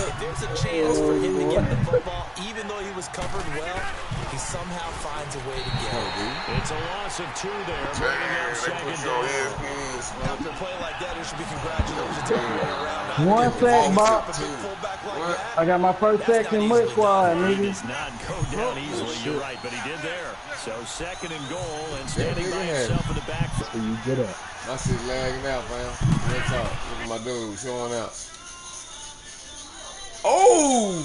if there's a chance for him to get the football, even though he was covered well, he somehow finds a way to get it. It's a loss of 2 there. Bringing up 2nd down. After a play like that, there should be congratulations to him around. 1 sack, Bob. I got my first sack in Mud Squad, He nigga. does not go down easily. You're right, but he did there. So 2nd and goal, and standing by himself in the backfield. So you get up. My shit lagging out, fam. Let's talk. Look at my dude showing out. Oh!